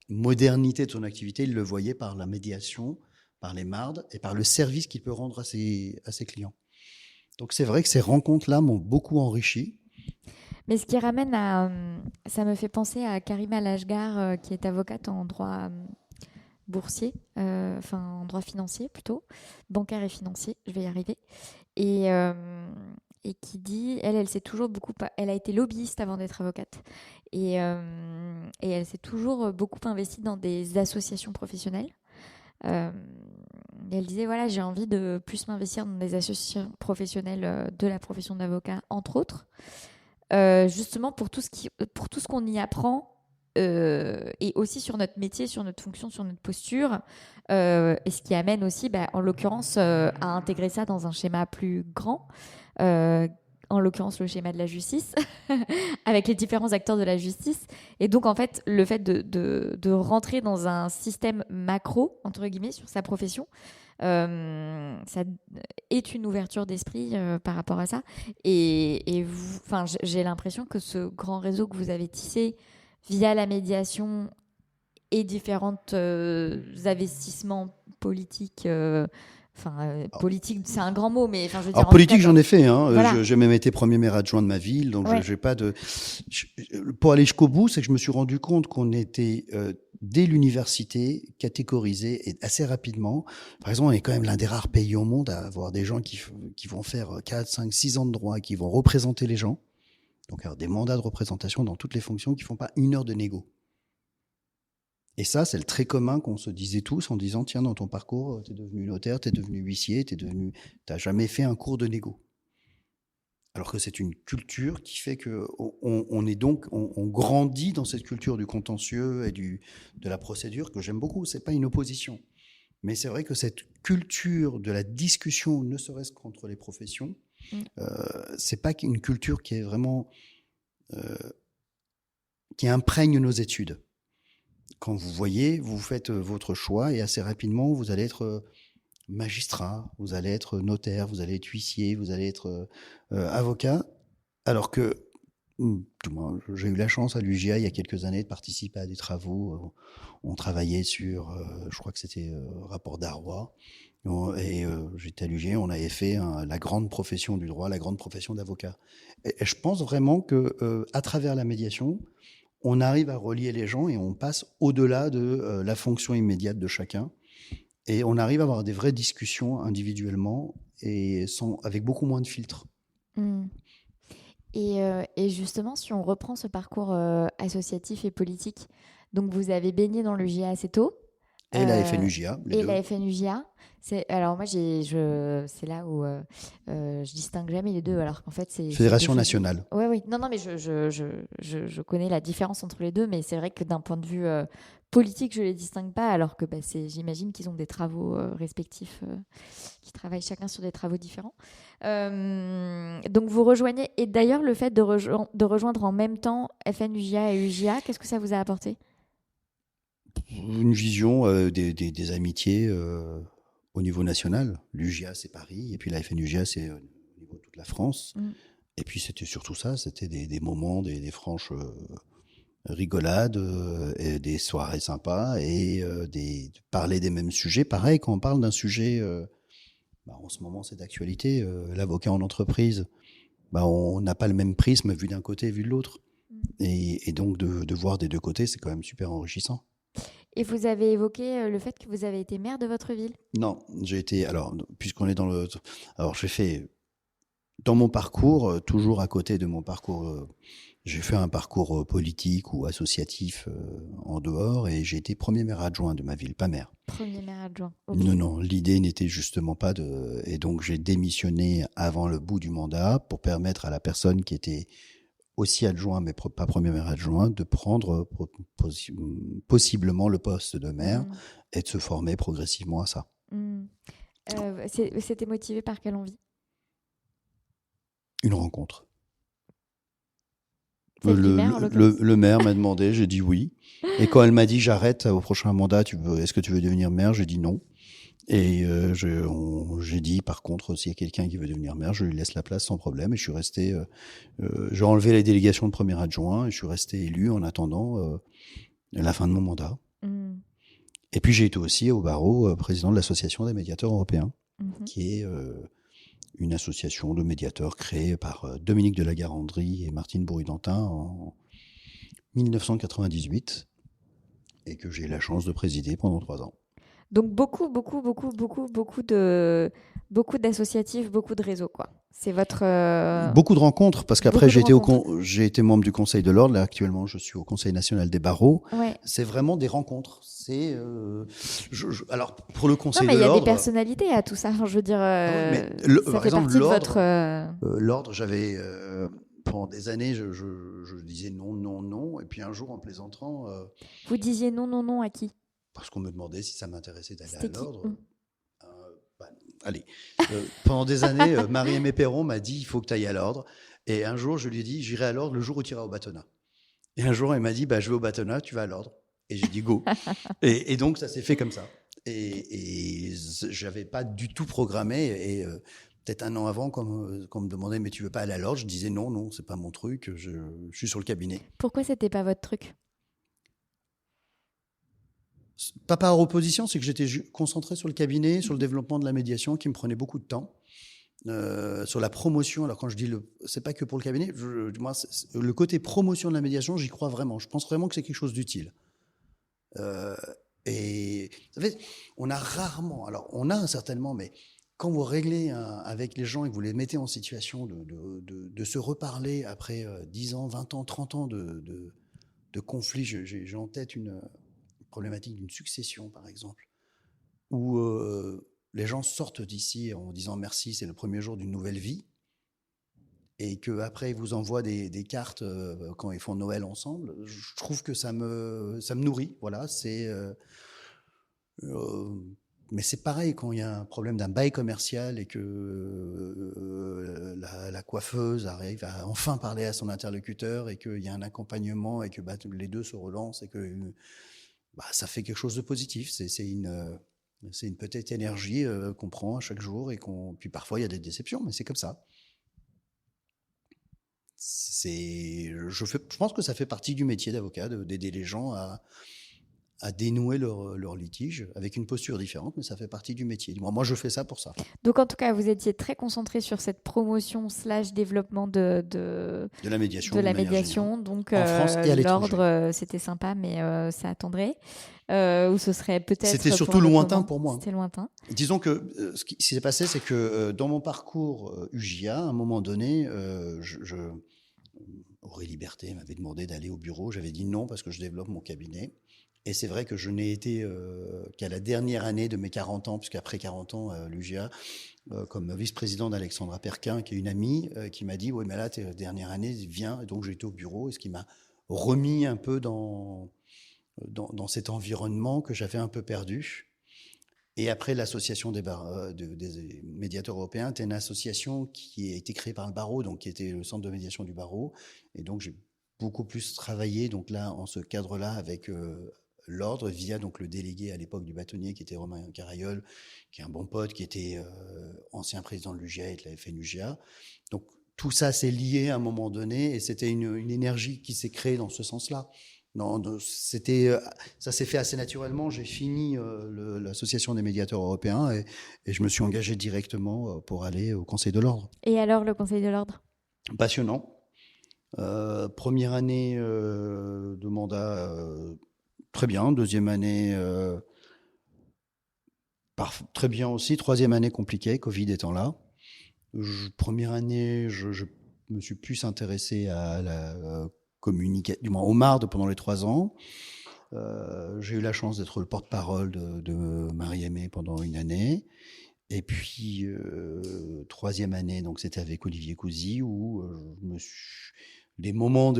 modernité de son activité, il le voyait par la médiation, par les mardes et par le service qu'il peut rendre à ses clients. Donc c'est vrai que ces rencontres-là m'ont beaucoup enrichi. Mais ce qui ramène ça me fait penser à Karima Lashgar, qui est avocate en droit boursier, en droit financier plutôt, bancaire et financier, je vais y arriver, et qui dit, elle s'est toujours elle a été lobbyiste avant d'être avocate, et elle s'est toujours beaucoup investie dans des associations professionnelles. Et elle disait, voilà, j'ai envie de plus m'investir dans des associations professionnelles de la profession d'avocat, entre autres, justement pour tout ce qu'on y apprend, et aussi sur notre métier, sur notre fonction, sur notre posture, et ce qui amène aussi, en l'occurrence, à intégrer ça dans un schéma plus grand, en l'occurrence le schéma de la justice, avec les différents acteurs de la justice. Et donc, en fait, le fait de rentrer dans un système macro, entre guillemets, sur sa profession, ça est une ouverture d'esprit par rapport à ça. Et j'ai l'impression que ce grand réseau que vous avez tissé via la médiation et différents investissements politiques, politique, c'est un grand mot, mais je veux dire... Alors, politique, j'en ai fait. Voilà. J'ai même été premier maire adjoint de ma ville, donc ouais. j'ai pas de... Pour aller jusqu'au bout, c'est que je me suis rendu compte qu'on était, dès l'université, catégorisé, et assez rapidement. Par exemple, on est quand même l'un des rares pays au monde à avoir des gens qui vont faire 4, 5, 6 ans de droit, qui vont représenter les gens. Donc, avoir des mandats de représentation dans toutes les fonctions qui font pas 1 heure de négo. Et ça, c'est le trait commun qu'on se disait tous en disant, tiens, dans ton parcours, t'es devenu notaire, t'es devenu huissier, t'as jamais fait un cours de négo. Alors que c'est une culture qui fait que on grandit dans cette culture du contentieux et de la procédure que j'aime beaucoup. C'est pas une opposition. Mais c'est vrai que cette culture de la discussion, ne serait-ce qu'entre les professions, c'est pas une culture qui est vraiment, qui imprègne nos études. Quand vous faites votre choix et assez rapidement, vous allez être magistrat, vous allez être notaire, vous allez être huissier, vous allez être avocat. Alors que j'ai eu la chance à l'UJA il y a quelques années de participer à des travaux. On travaillait sur, je crois que c'était rapport Darrois. Et j'étais à l'UJA, on avait fait la grande profession du droit, la grande profession d'avocat. Et je pense vraiment que à travers la médiation, on arrive à relier les gens et on passe au-delà de la fonction immédiate de chacun. Et on arrive à avoir des vraies discussions individuellement et avec beaucoup moins de filtres. Et justement, si on reprend ce parcours associatif et politique, donc vous avez baigné dans le GIA assez tôt. Et la FNUJA. Et la FNUJA. Alors moi, c'est là où je distingue jamais les deux, alors qu'en fait c'est... Fédération nationale. Oui. Non, mais je connais la différence entre les deux, mais c'est vrai que d'un point de vue politique, je les distingue pas, alors que j'imagine qu'ils ont des travaux respectifs, qui travaillent chacun sur des travaux différents. Donc vous rejoignez, et d'ailleurs le fait de rejoindre en même temps FNUJA et UJA, qu'est-ce que ça vous a apporté? Une vision des amitiés au niveau national. L'UJA, c'est Paris, et puis la FNUJA, c'est au niveau de toute la France. Et puis c'était surtout ça, c'était des moments, des franches rigolades, et des soirées sympas, et de parler des mêmes sujets. Pareil, quand on parle d'un sujet, en ce moment c'est d'actualité, l'avocat en entreprise, on n'a pas le même prisme vu d'un côté, vu de l'autre. Et donc de voir des deux côtés, c'est quand même super enrichissant. Et vous avez évoqué le fait que vous avez été maire de votre ville? Non, j'ai été, alors, puisqu'on est dans le... Alors, j'ai fait, dans mon parcours, toujours à côté de mon parcours, j'ai fait un parcours politique ou associatif en dehors, et j'ai été premier maire adjoint de ma ville, pas maire. Premier maire adjoint. Okay. Non, l'idée n'était justement pas de... Et donc, j'ai démissionné avant le bout du mandat pour permettre à la personne qui était aussi adjoint, mais pas premier maire adjoint, de prendre possiblement le poste de maire et de se former progressivement à ça. C'était motivé par quelle envie? Une rencontre. Le maire m'a demandé, j'ai dit oui. Et quand elle m'a dit j'arrête au prochain mandat, est-ce que tu veux devenir maire? J'ai dit non. Et j'ai dit, par contre, s'il y a quelqu'un qui veut devenir maire, je lui laisse la place sans problème. Et je suis resté, j'ai enlevé les délégations de premier adjoint et je suis resté élu en attendant la fin de mon mandat. Et puis j'ai été aussi au barreau président de l'association des médiateurs européens, qui est une association de médiateurs créée par Dominique de la Garandrie et Martine Bourri-Dantin en 1998 et que j'ai eu la chance de présider pendant 3 ans. Donc beaucoup d'associatifs, beaucoup de réseaux, quoi. C'est votre... Beaucoup de rencontres, parce qu'après j'ai été membre du Conseil de l'Ordre. Là, actuellement, je suis au Conseil national des barreaux. Ouais. C'est vraiment des rencontres. C'est alors pour le Conseil de l'Ordre... Non, mais il y a des personnalités à tout ça. Enfin, je veux dire, ça fait partie de votre... L'Ordre, j'avais... pendant des années, je disais non. Et puis un jour, en plaisantant... Vous disiez non à qui? Parce qu'on me demandait si ça m'intéressait d'aller à l'Ordre. Allez, pendant des années, Marie-Aimée Perron m'a dit il faut que tu ailles à l'Ordre. Et un jour, je lui ai dit j'irai à l'Ordre le jour où tu iras au bâtonnat. Et un jour, elle m'a dit je vais au bâtonnat, tu vas à l'Ordre. Et j'ai dit go. et donc, ça s'est fait comme ça. Et je n'avais pas du tout programmé. Et peut-être un an avant, quand on me demandait mais tu veux pas aller à l'Ordre, je disais non, c'est pas mon truc, je suis sur le cabinet. Pourquoi c'était pas votre truc? Pas par opposition, c'est que j'étais concentré sur le cabinet, sur le développement de la médiation qui me prenait beaucoup de temps, sur la promotion. Alors quand je dis c'est pas que pour le cabinet, moi, le côté promotion de la médiation, j'y crois vraiment. Je pense vraiment que c'est quelque chose d'utile. Et vous savez, on a rarement, alors on a certainement, mais quand vous réglez avec les gens et que vous les mettez en situation de se reparler après 10 ans, 20 ans, 30 ans de conflits, j'ai en tête une problématique d'une succession, par exemple, où les gens sortent d'ici en disant merci, c'est le premier jour d'une nouvelle vie, et qu'après ils vous envoient des cartes quand ils font Noël ensemble. Je trouve que ça me nourrit. Voilà, mais c'est pareil quand il y a un problème d'un bail commercial et que la coiffeuse arrive à enfin parler à son interlocuteur et qu'il y a un accompagnement et que les deux se relancent et que ça fait quelque chose de positif. C'est une petite énergie qu'on prend à chaque jour et puis parfois il y a des déceptions, mais c'est comme ça. Je pense que ça fait partie du métier d'avocat, d'aider les gens à dénouer leur litige avec une posture différente, mais ça fait partie du métier. Moi, je fais ça pour ça. Donc, en tout cas, vous étiez très concentré sur cette promotion / développement de la médiation. De la médiation. Donc, en France et à l'étranger. L'Ordre, c'était sympa, mais ça attendrait. Ou ce serait peut-être... C'était surtout lointain pour moi. C'était lointain. Disons que ce qui s'est passé, c'est que dans mon parcours UJA, à un moment donné, Aurélie Berthet m'avait demandé d'aller au bureau. J'avais dit non parce que je développe mon cabinet. Et c'est vrai que je n'ai été qu'à la dernière année de mes 40 ans, puisqu'après 40 ans, l'UJA, comme vice-président d'Alexandra Perquin, qui est une amie, qui m'a dit « Oui, mais là, tes dernière année, viens ». Et donc, j'ai été au bureau, et ce qui m'a remis un peu dans dans cet environnement que j'avais un peu perdu. Et après, l'association des médiateurs européens était une association qui a été créée par le barreau, donc qui était le centre de médiation du barreau. Et donc, j'ai beaucoup plus travaillé, donc là, en ce cadre-là, avec l'ordre, via donc le délégué à l'époque du bâtonnier, qui était Romain Carayol, qui est un bon pote, qui était ancien président de l'UGA et de la FNUGA. Donc, tout ça s'est lié à un moment donné, et c'était une énergie qui s'est créée dans ce sens-là. Non, ça s'est fait assez naturellement. J'ai fini l'association des médiateurs européens et je me suis engagé directement pour aller au Conseil de l'Ordre. Et alors, le Conseil de l'Ordre? Passionnant. Première année de mandat, très bien. Deuxième année, très bien aussi. Troisième année, compliquée, Covid étant là. Première année, je me suis plus intéressé à la communication, du moins au MARD pendant les 3 ans. J'ai eu la chance d'être le porte-parole de Marie-Aimée pendant une année. Et puis, troisième année, donc c'était avec Olivier Cousy, où les moments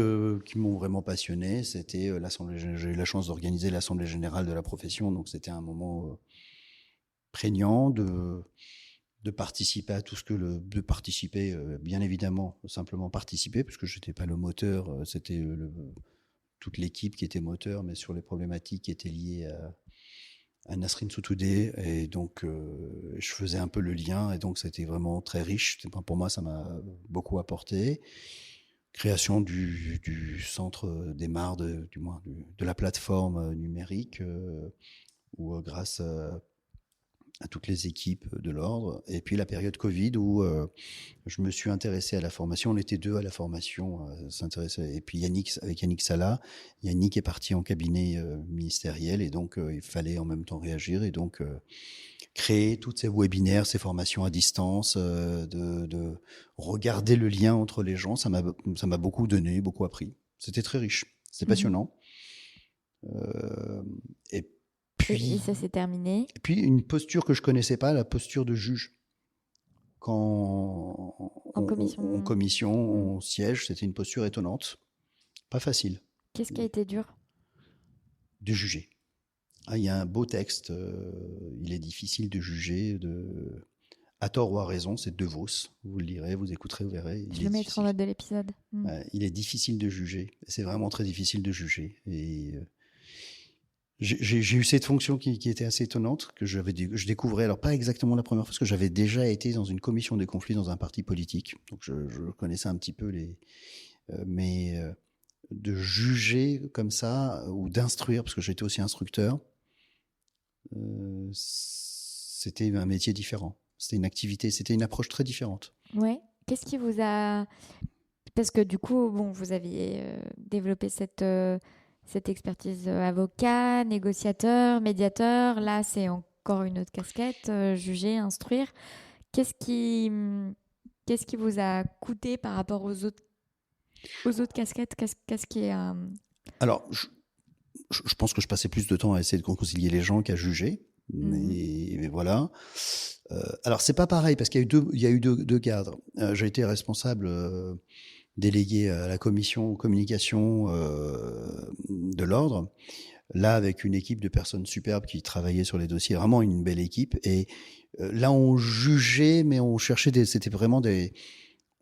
qui m'ont vraiment passionné, c'était j'ai eu la chance d'organiser l'Assemblée générale de la profession, donc c'était un moment prégnant de participer à tout ce que de participer, bien évidemment, simplement participer, parce que je n'étais pas le moteur, c'était toute l'équipe qui était moteur, mais sur les problématiques qui étaient liées à Nasrin Sotoudeh, et donc je faisais un peu le lien, et donc c'était vraiment très riche. Pour moi, ça m'a beaucoup apporté. Création du centre des MARD, du moins de la plateforme numérique, où grâce à toutes les équipes de l'ordre, et puis la période Covid où je me suis intéressé à la formation. On était deux à la formation, s'intéresser. Et puis avec Yannick Salah, Yannick est parti en cabinet ministériel, et donc il fallait en même temps réagir, et donc créer tous ces webinaires, ces formations à distance, de regarder le lien entre les gens. Ça m'a beaucoup donné, beaucoup appris. C'était très riche, c'était passionnant. Et ça s'est terminé. Et puis une posture que je connaissais pas, la posture de juge. Quand En commission, on siège, c'était une posture étonnante, pas facile. Qu'est-ce qui a été dur? De juger. Il y a un beau texte, il est difficile de juger, à tort ou à raison, c'est De Vos. Vous le lirez, vous écouterez, vous verrez. Je le mettrai en note de l'épisode. Il est difficile de juger, c'est vraiment très difficile de juger. Et j'ai eu cette fonction qui était assez étonnante, que je découvrais, alors pas exactement la première fois, parce que j'avais déjà été dans une commission des conflits dans un parti politique, donc je connaissais un petit peu mais de juger comme ça, ou d'instruire, parce que j'étais aussi instructeur, c'était un métier différent, c'était une activité, c'était une approche très différente. Ouais. Qu'est-ce qui vous a... Parce que du coup, bon, vous aviez développé cette expertise avocat, négociateur, médiateur. Là, c'est encore une autre casquette, juger, instruire. Qu'est-ce qui vous a coûté par rapport aux autres casquettes? Qu'est-ce qui est... Alors, je pense que je passais plus de temps à essayer de concilier les gens qu'à juger. Mais voilà. Alors, c'est pas pareil, parce qu'il y a eu deux cadres. J'ai été responsable... délégué à la commission communication de l'ordre, là avec une équipe de personnes superbes qui travaillaient sur les dossiers, vraiment une belle équipe. Et là on jugeait, mais on cherchait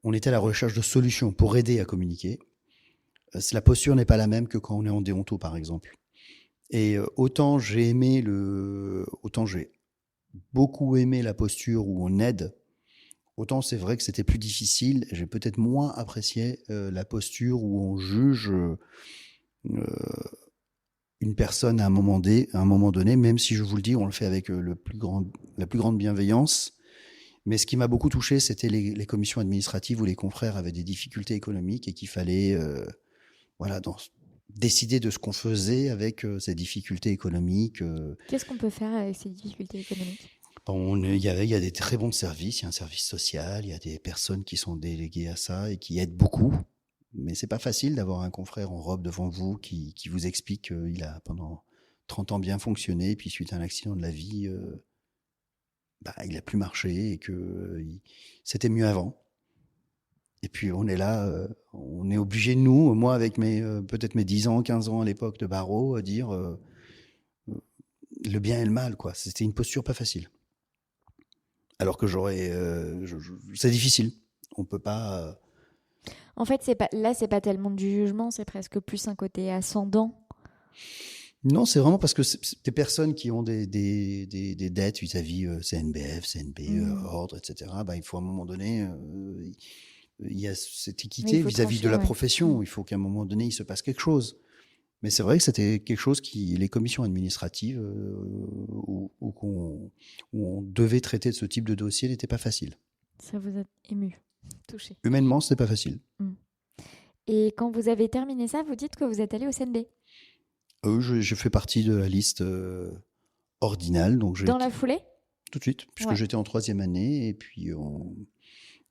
on était à la recherche de solutions pour aider à communiquer. La posture n'est pas la même que quand on est en déonto, par exemple. Et autant j'ai beaucoup aimé la posture où on aide, autant c'est vrai que c'était plus difficile. J'ai peut-être moins apprécié la posture où on juge une personne à un moment donné, même si je vous le dis, on le fait avec la plus grande bienveillance. Mais ce qui m'a beaucoup touché, c'était les commissions administratives où les confrères avaient des difficultés économiques et qu'il fallait décider de ce qu'on faisait avec ces difficultés économiques. Qu'est-ce qu'on peut faire avec ces difficultés économiques ? Il y a des très bons services, il y a un service social, il y a des personnes qui sont déléguées à ça et qui aident beaucoup. Mais c'est pas facile d'avoir un confrère en robe devant vous qui vous explique qu'il a pendant 30 ans bien fonctionné, et puis suite à un accident de la vie, il a plus marché et que c'était mieux avant. Et puis on est là, on est obligé, nous, moi avec peut-être mes 10 ans, 15 ans à l'époque de barreau, à dire le bien et le mal, quoi. C'était une posture pas facile. Alors que c'est difficile. On peut pas. En fait, c'est pas tellement du jugement, c'est presque plus un côté ascendant. Non, c'est vraiment parce que c'est des personnes qui ont des dettes vis-à-vis CNBF, CNP, ordre, etc. Il faut à un moment donné, il y a cette équité vis-à-vis de la profession. Il faut qu'à un moment donné, il se passe quelque chose. Mais c'est vrai que c'était quelque chose les commissions administratives où on devait traiter de ce type de dossier n'était pas facile. Ça vous a ému, touché. Humainement, c'était pas facile. Et quand vous avez terminé ça, vous dites que vous êtes allé au CNB. Je fais partie de la liste ordinale. Donc Dans la foulée ? Tout de suite, puisque j'étais en 3e année. Et puis,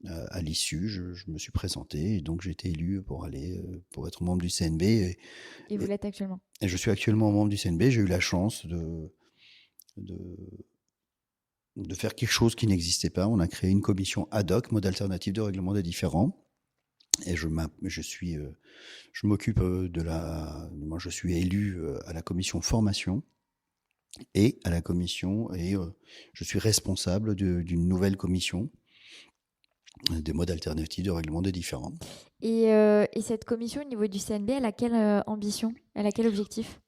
à l'issue, je me suis présenté. Et donc, j'ai été élu pour être membre du CNB. Et vous l'êtes actuellement ? Et je suis actuellement membre du CNB. J'ai eu la chance de faire quelque chose qui n'existait pas. On a créé une commission ad hoc, mode alternatif de règlement des différends. Et je m'occupe moi, je suis élu à la commission formation et à la commission, et je suis responsable d'une nouvelle commission des modes alternatifs de règlement des différends. Et cette commission, au niveau du CNB, elle a quelle ambition ? Elle a quel objectif ?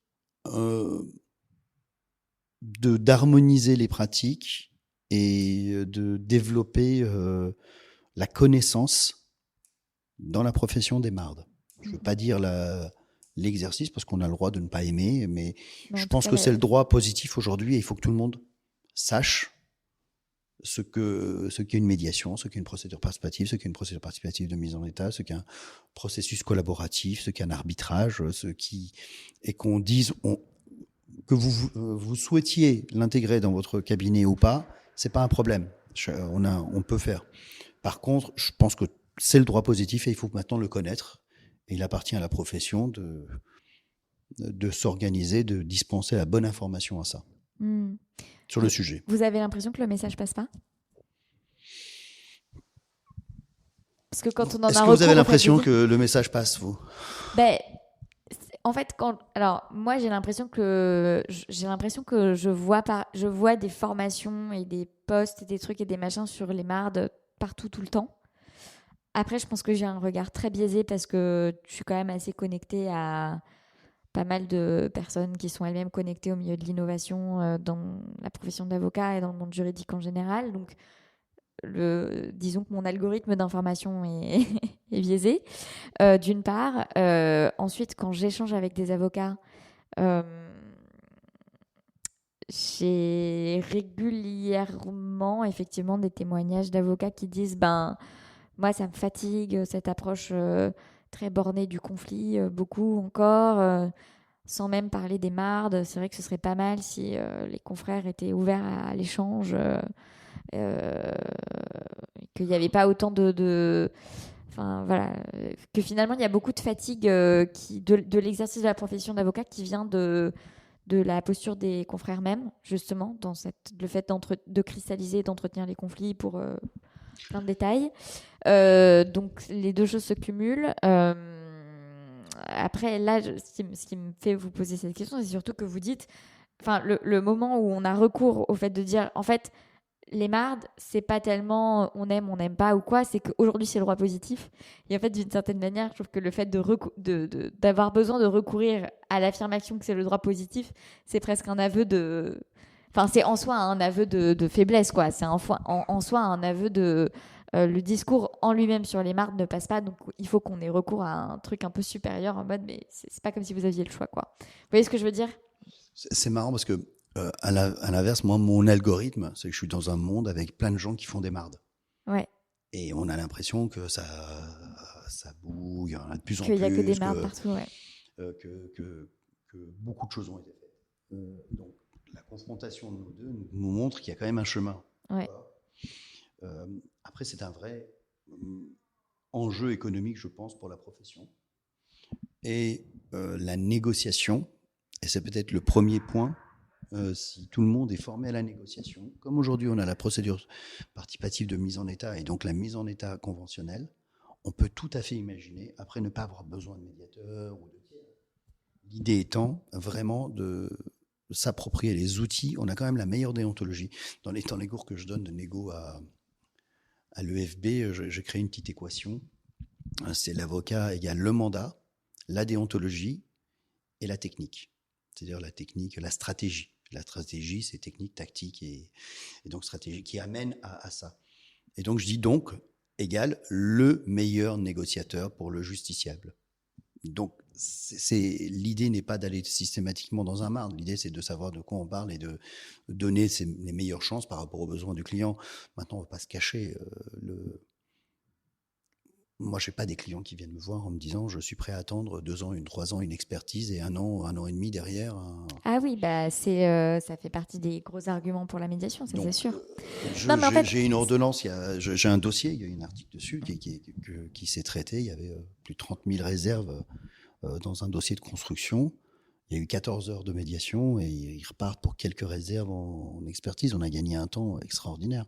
D'harmoniser les pratiques et de développer la connaissance dans la profession des mardes. Je ne veux pas dire l'exercice, parce qu'on a le droit de ne pas aimer, mais je pense que c'est le droit positif aujourd'hui, et il faut que tout le monde sache ce qu'est une médiation, ce qu'est une procédure participative, ce qu'est une procédure participative de mise en état, ce qu'est un processus collaboratif, ce qu'est un arbitrage, et qu'on dise que vous souhaitiez l'intégrer dans votre cabinet ou pas, c'est pas un problème. On peut faire. Par contre, je pense que c'est le droit positif et il faut maintenant le connaître. Et il appartient à la profession de s'organiser, de dispenser la bonne information à ça, sur le sujet. Vous avez l'impression que le message passe pas ? Parce que quand on en a recours... Est-ce que vous avez l'impression que le message passe, vous ? En fait, moi j'ai l'impression que je vois des formations et des posts et des trucs et des machins sur les mardes partout tout le temps. Après, je pense que j'ai un regard très biaisé parce que je suis quand même assez connectée à pas mal de personnes qui sont elles-mêmes connectées au milieu de l'innovation dans la profession d'avocat et dans le monde juridique en général. Donc, disons que mon algorithme d'information est biaisé, d'une part. Ensuite, quand j'échange avec des avocats, j'ai régulièrement effectivement des témoignages d'avocats qui disent moi ça me fatigue cette approche très bornée du conflit, beaucoup encore, sans même parler des mardes. C'est vrai que ce serait pas mal si les confrères étaient ouverts à l'échange, qu'il n'y avait pas autant enfin voilà, que finalement il y a beaucoup de fatigue de l'exercice de la profession d'avocat qui vient de la posture des confrères même, justement, dans le fait de cristalliser et d'entretenir les conflits pour plein de détails. Donc, les deux choses se cumulent. Après, là, ce qui me fait vous poser cette question, c'est surtout que vous dites, le moment où on a recours au fait de dire, en fait, les mardes, c'est pas tellement on n'aime pas ou quoi, c'est qu'aujourd'hui c'est le droit positif. Et en fait, d'une certaine manière, je trouve que le fait d'avoir besoin de recourir à l'affirmation que c'est le droit positif, c'est presque un aveu de... Enfin, c'est en soi un aveu de faiblesse, quoi. C'est en soi un aveu de... le discours en lui-même sur les mardes ne passe pas, donc il faut qu'on ait recours à un truc un peu supérieur en mode, mais c'est pas comme si vous aviez le choix, quoi. Vous voyez ce que je veux dire ? C'est marrant parce que à l'inverse, moi, mon algorithme, c'est que je suis dans un monde avec plein de gens qui font des mardes. Ouais. Et on a l'impression que ça bouge, il y en a de plus en plus. Qu'il n'y a que des mardes partout, ouais. Que beaucoup de choses ont été faites. Donc, la confrontation de nous deux nous montre qu'il y a quand même un chemin. Ouais. Après, c'est un vrai enjeu économique, je pense, pour la profession. Et la négociation, et c'est peut-être le premier point, si tout le monde est formé à la négociation, comme aujourd'hui on a la procédure participative de mise en état et donc la mise en état conventionnelle, on peut tout à fait imaginer, après ne pas avoir besoin de médiateur ou de tiers. L'idée étant vraiment de s'approprier les outils. On a quand même la meilleure déontologie. Dans les cours que je donne de négo à l'EFB, j'ai créé une petite équation. C'est l'avocat égale le mandat, la déontologie et la technique. C'est-à-dire la technique, la stratégie. La stratégie, c'est technique, tactique et donc stratégie qui amène à ça. Et donc je dis donc égale le meilleur négociateur pour le justiciable. Donc l'idée n'est pas d'aller systématiquement dans un marbre. L'idée, c'est de savoir de quoi on parle et de donner les meilleures chances par rapport aux besoins du client. Maintenant, on ne va pas se cacher. Moi, je n'ai pas des clients qui viennent me voir en me disant je suis prêt à attendre 2 ans, 3 ans, une expertise et 1 an et demi derrière. Ah oui, ça fait partie des gros arguments pour la médiation, ça c'est sûr. J'ai une ordonnance, j'ai un dossier, il y a un article dessus qui s'est traité. Il y avait plus de 30 000 réserves dans un dossier de construction. Il y a eu 14 heures de médiation et ils repartent pour quelques réserves en expertise. On a gagné un temps extraordinaire.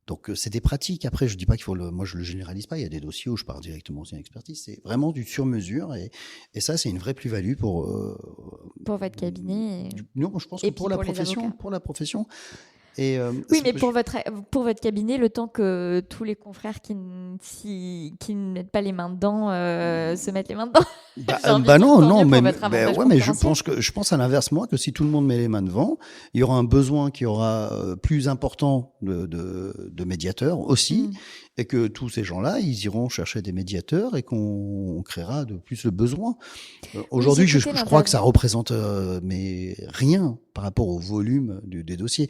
Donc, c'est des pratiques. Après, je ne dis pas moi, je ne le généralise pas. Il y a des dossiers où je pars directement sur une expertise. C'est vraiment du sur-mesure. Et ça, c'est une vraie plus-value pour votre cabinet. Non, je pense que pour la profession. Et, oui, mais pour votre cabinet, le temps que tous les confrères qui ne mettent pas les mains dedans se mettent les mains dedans. Mais je pense à l'inverse, moi, que si tout le monde met les mains devant, il y aura un besoin qui aura plus important de médiateurs aussi, et que tous ces gens-là, ils iront chercher des médiateurs et qu'on créera de plus le besoin. Aujourd'hui, je crois que ça représente mais rien par rapport au volume des dossiers.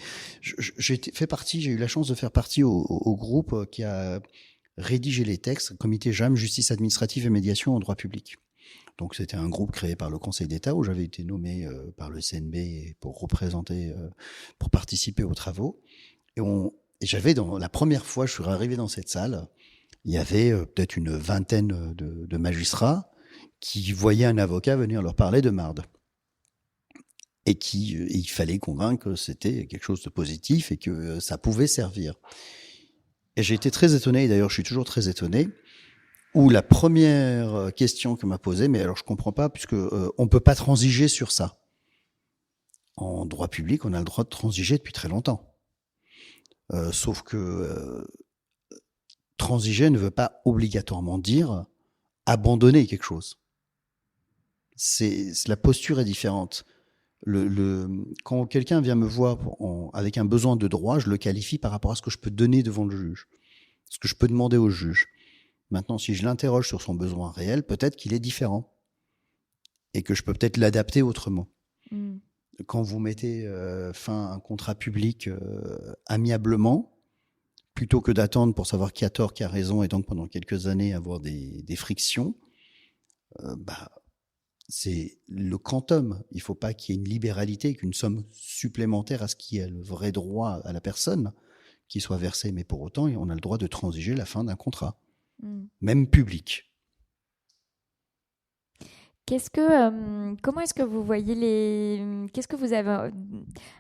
J'ai eu la chance de faire partie au groupe qui a rédigé les textes, Comité JAM, Justice administrative et médiation en droit public. Donc c'était un groupe créé par le Conseil d'État où j'avais été nommé par le CNB pour représenter, pour participer aux travaux. Et la première fois je suis arrivé dans cette salle, il y avait peut-être une vingtaine de magistrats qui voyaient un avocat venir leur parler de marde. Et il fallait convaincre que c'était quelque chose de positif et que ça pouvait servir. Et j'ai été très étonné, et d'ailleurs je suis toujours très étonné, où la première question que m'a posée, mais alors je comprends pas, puisque on peut pas transiger sur ça. En droit public, on a le droit de transiger depuis très longtemps. Sauf que transiger ne veut pas obligatoirement dire abandonner quelque chose. La posture est différente. Quand quelqu'un vient me voir avec un besoin de droit, je le qualifie par rapport à ce que je peux donner devant le juge, ce que je peux demander au juge. Maintenant, si je l'interroge sur son besoin réel, peut-être qu'il est différent et que je peux peut-être l'adapter autrement. Quand vous mettez fin à un contrat public amiablement, plutôt que d'attendre pour savoir qui a tort, qui a raison, et donc pendant quelques années avoir des frictions, c'est le quantum. Il ne faut pas qu'il y ait une libéralité, qu'une somme supplémentaire à ce qui est le vrai droit à la personne qui soit versé. Mais pour autant, on a le droit de transiger la fin d'un contrat, même public. Comment est-ce que vous voyez qu'est-ce que vous avez...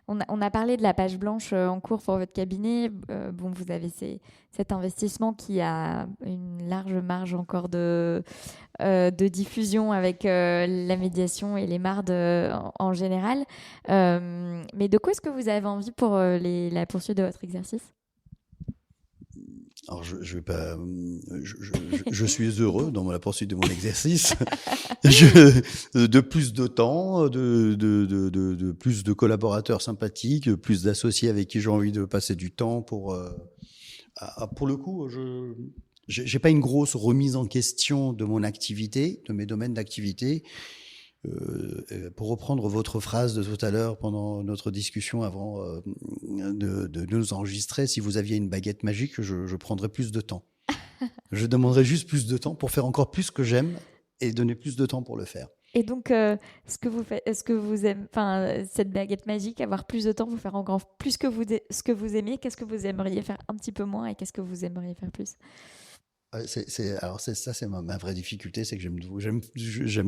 On a parlé de la page blanche en cours pour votre cabinet. Vous avez cet investissement qui a une large marge encore de diffusion avec la médiation et les mardes en général. Mais de quoi est-ce que vous avez envie pour la poursuite de votre exercice ? Alors, je suis heureux dans la poursuite de mon exercice. De plus de temps, de plus de collaborateurs sympathiques, plus d'associés avec qui j'ai envie de passer du temps pour le coup, j'ai pas une grosse remise en question de mon activité, de mes domaines d'activité. Pour reprendre votre phrase de tout à l'heure pendant notre discussion avant de nous enregistrer, si vous aviez une baguette magique, je prendrais plus de temps. Je demanderais juste plus de temps pour faire encore plus ce que j'aime et donner plus de temps pour le faire. Et donc, ce que vous aimez, cette baguette magique, avoir plus de temps pour faire encore plus ce que vous aimez, qu'est-ce que vous aimeriez faire un petit peu moins et qu'est-ce que vous aimeriez faire plus ? C'est ma vraie difficulté, c'est que j'aime ce que je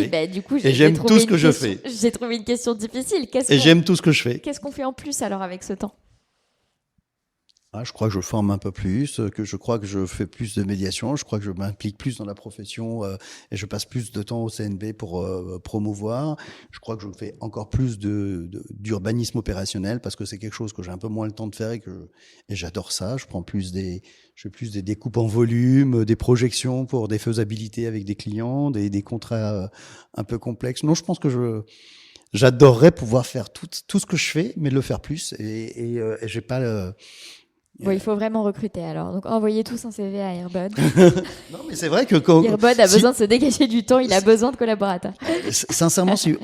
fais. Du coup, et j'aime tout ce que je fais. J'ai trouvé une question difficile. J'aime tout ce que je fais. Qu'est-ce qu'on fait en plus alors avec ce temps ? Je crois que je forme un peu plus, que je crois que je fais plus de médiation, je crois que je m'implique plus dans la profession et je passe plus de temps au CNB pour promouvoir. Je crois que je fais encore plus d'urbanisme opérationnel parce que c'est quelque chose que j'ai un peu moins le temps de faire et j'adore ça. Je fais plus des découpes en volume, des projections pour des faisabilités avec des clients, des contrats un peu complexes. Non, je pense que j'adorerais pouvoir faire tout ce que je fais, mais le faire plus et j'ai pas le. Bon, il faut vraiment recruter alors. Donc envoyez tous un CV à Earbud. Non, mais c'est vrai que quand Earbud a besoin de se dégager du temps, il a besoin de collaborateurs. Sincèrement, si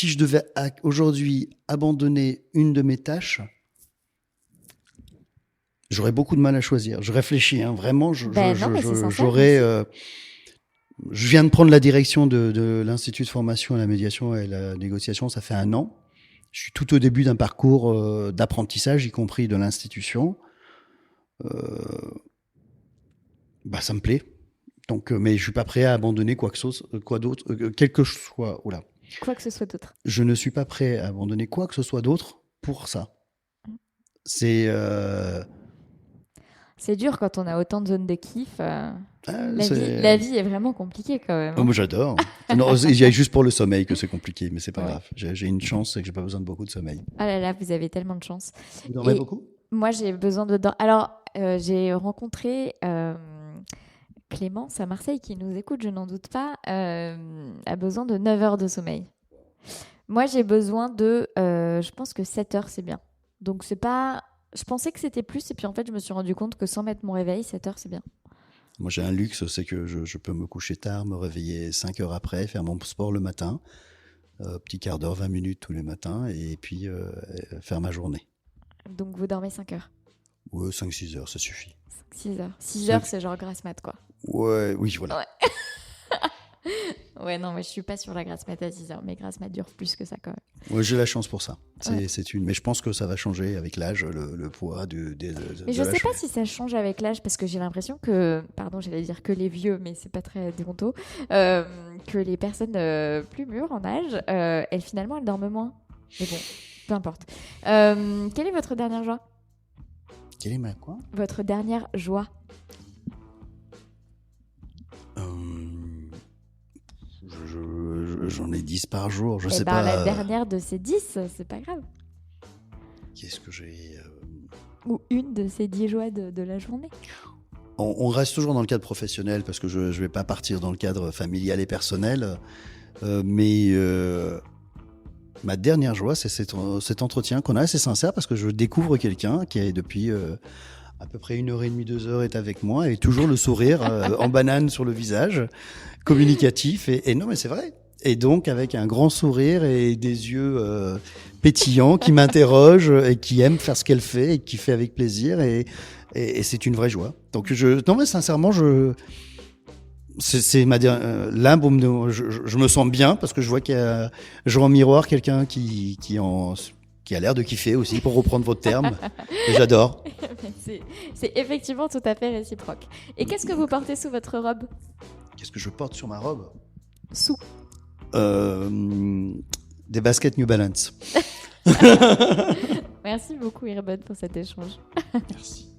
je devais aujourd'hui abandonner une de mes tâches, j'aurais beaucoup de mal à choisir. Je réfléchis, hein, vraiment. J'aurais. Je viens de prendre la direction de l'Institut de formation à la médiation et la négociation. Ça fait 1 an. Je suis tout au début d'un parcours d'apprentissage, y compris de l'institution. Ça me plaît. Donc, mais je suis pas prêt à abandonner quoi d'autre, quel que soit. Oula. Quoi que ce soit d'autre. Je ne suis pas prêt à abandonner quoi que ce soit d'autre pour ça. C'est dur quand on a autant de zones de kiff. La vie est vraiment compliquée quand même. Moi, j'adore. Non, il y a juste pour le sommeil que c'est compliqué, mais c'est pas grave. J'ai une chance, c'est que j'ai pas besoin de beaucoup de sommeil. Ah là là, vous avez tellement de chance. Vous dormez beaucoup ? Moi, j'ai besoin de dormir. Alors, j'ai rencontré Clémence à Marseille qui nous écoute, je n'en doute pas, a besoin de 9 heures de sommeil. Moi, j'ai besoin de, je pense que 7 heures, c'est bien. Donc, c'est pas... Je pensais que c'était plus, et puis en fait, je me suis rendu compte que sans mettre mon réveil, 7 heures, c'est bien. Moi, j'ai un luxe, c'est que je peux me coucher tard, me réveiller 5 heures après, faire mon sport le matin, petit quart d'heure, 20 minutes tous les matins, et puis faire ma journée. Donc, vous dormez 5 heures ? Ouais, 5-6 heures, ça suffit. 6 heures. 6 heures, c'est genre grasse mat, quoi. Ouais, oui, voilà. Ouais. Ouais, non, mais je suis pas sur la grasse mat à 6 heures, mais grasse mat dure plus que ça quand même. Ouais, j'ai la chance pour ça. Mais je pense que ça va changer avec l'âge, le poids mais je sais pas si ça change avec l'âge, parce que j'ai l'impression que, pardon, j'allais dire que les vieux, mais c'est pas très déonto, que les personnes plus mûres en âge, elles dorment moins. Mais bon, peu importe. Quelle est votre dernière joie ? Quelle est ma quoi ? Votre dernière joie ? J'en ai 10 par jour, je sais pas. La dernière de ces 10, c'est pas grave. Qu'est-ce que j'ai Ou une de ces 10 joies de la journée. On reste toujours dans le cadre professionnel parce que je vais pas partir dans le cadre familial et personnel. Mais ma dernière joie, c'est cet entretien qu'on a assez sincère parce que je découvre quelqu'un qui est depuis à peu près 1h30, 2 heures est avec moi et toujours le sourire en banane sur le visage, communicatif. Et non, mais c'est vrai. Et donc, avec un grand sourire et des yeux pétillants qui m'interrogent et qui aiment faire ce qu'elle fait et qui fait avec plaisir. Et c'est une vraie joie. Donc, non, mais sincèrement, c'est ma dernière. Là, je me sens bien parce que je vois je vois en miroir quelqu'un qui a l'air de kiffer aussi, pour reprendre votre terme. Et j'adore. C'est effectivement tout à fait réciproque. Et qu'est-ce que vous portez sous votre robe ? Qu'est-ce que je porte sur ma robe ? Sous. Des baskets New Balance. Merci beaucoup, Earbud, pour cet échange. Merci.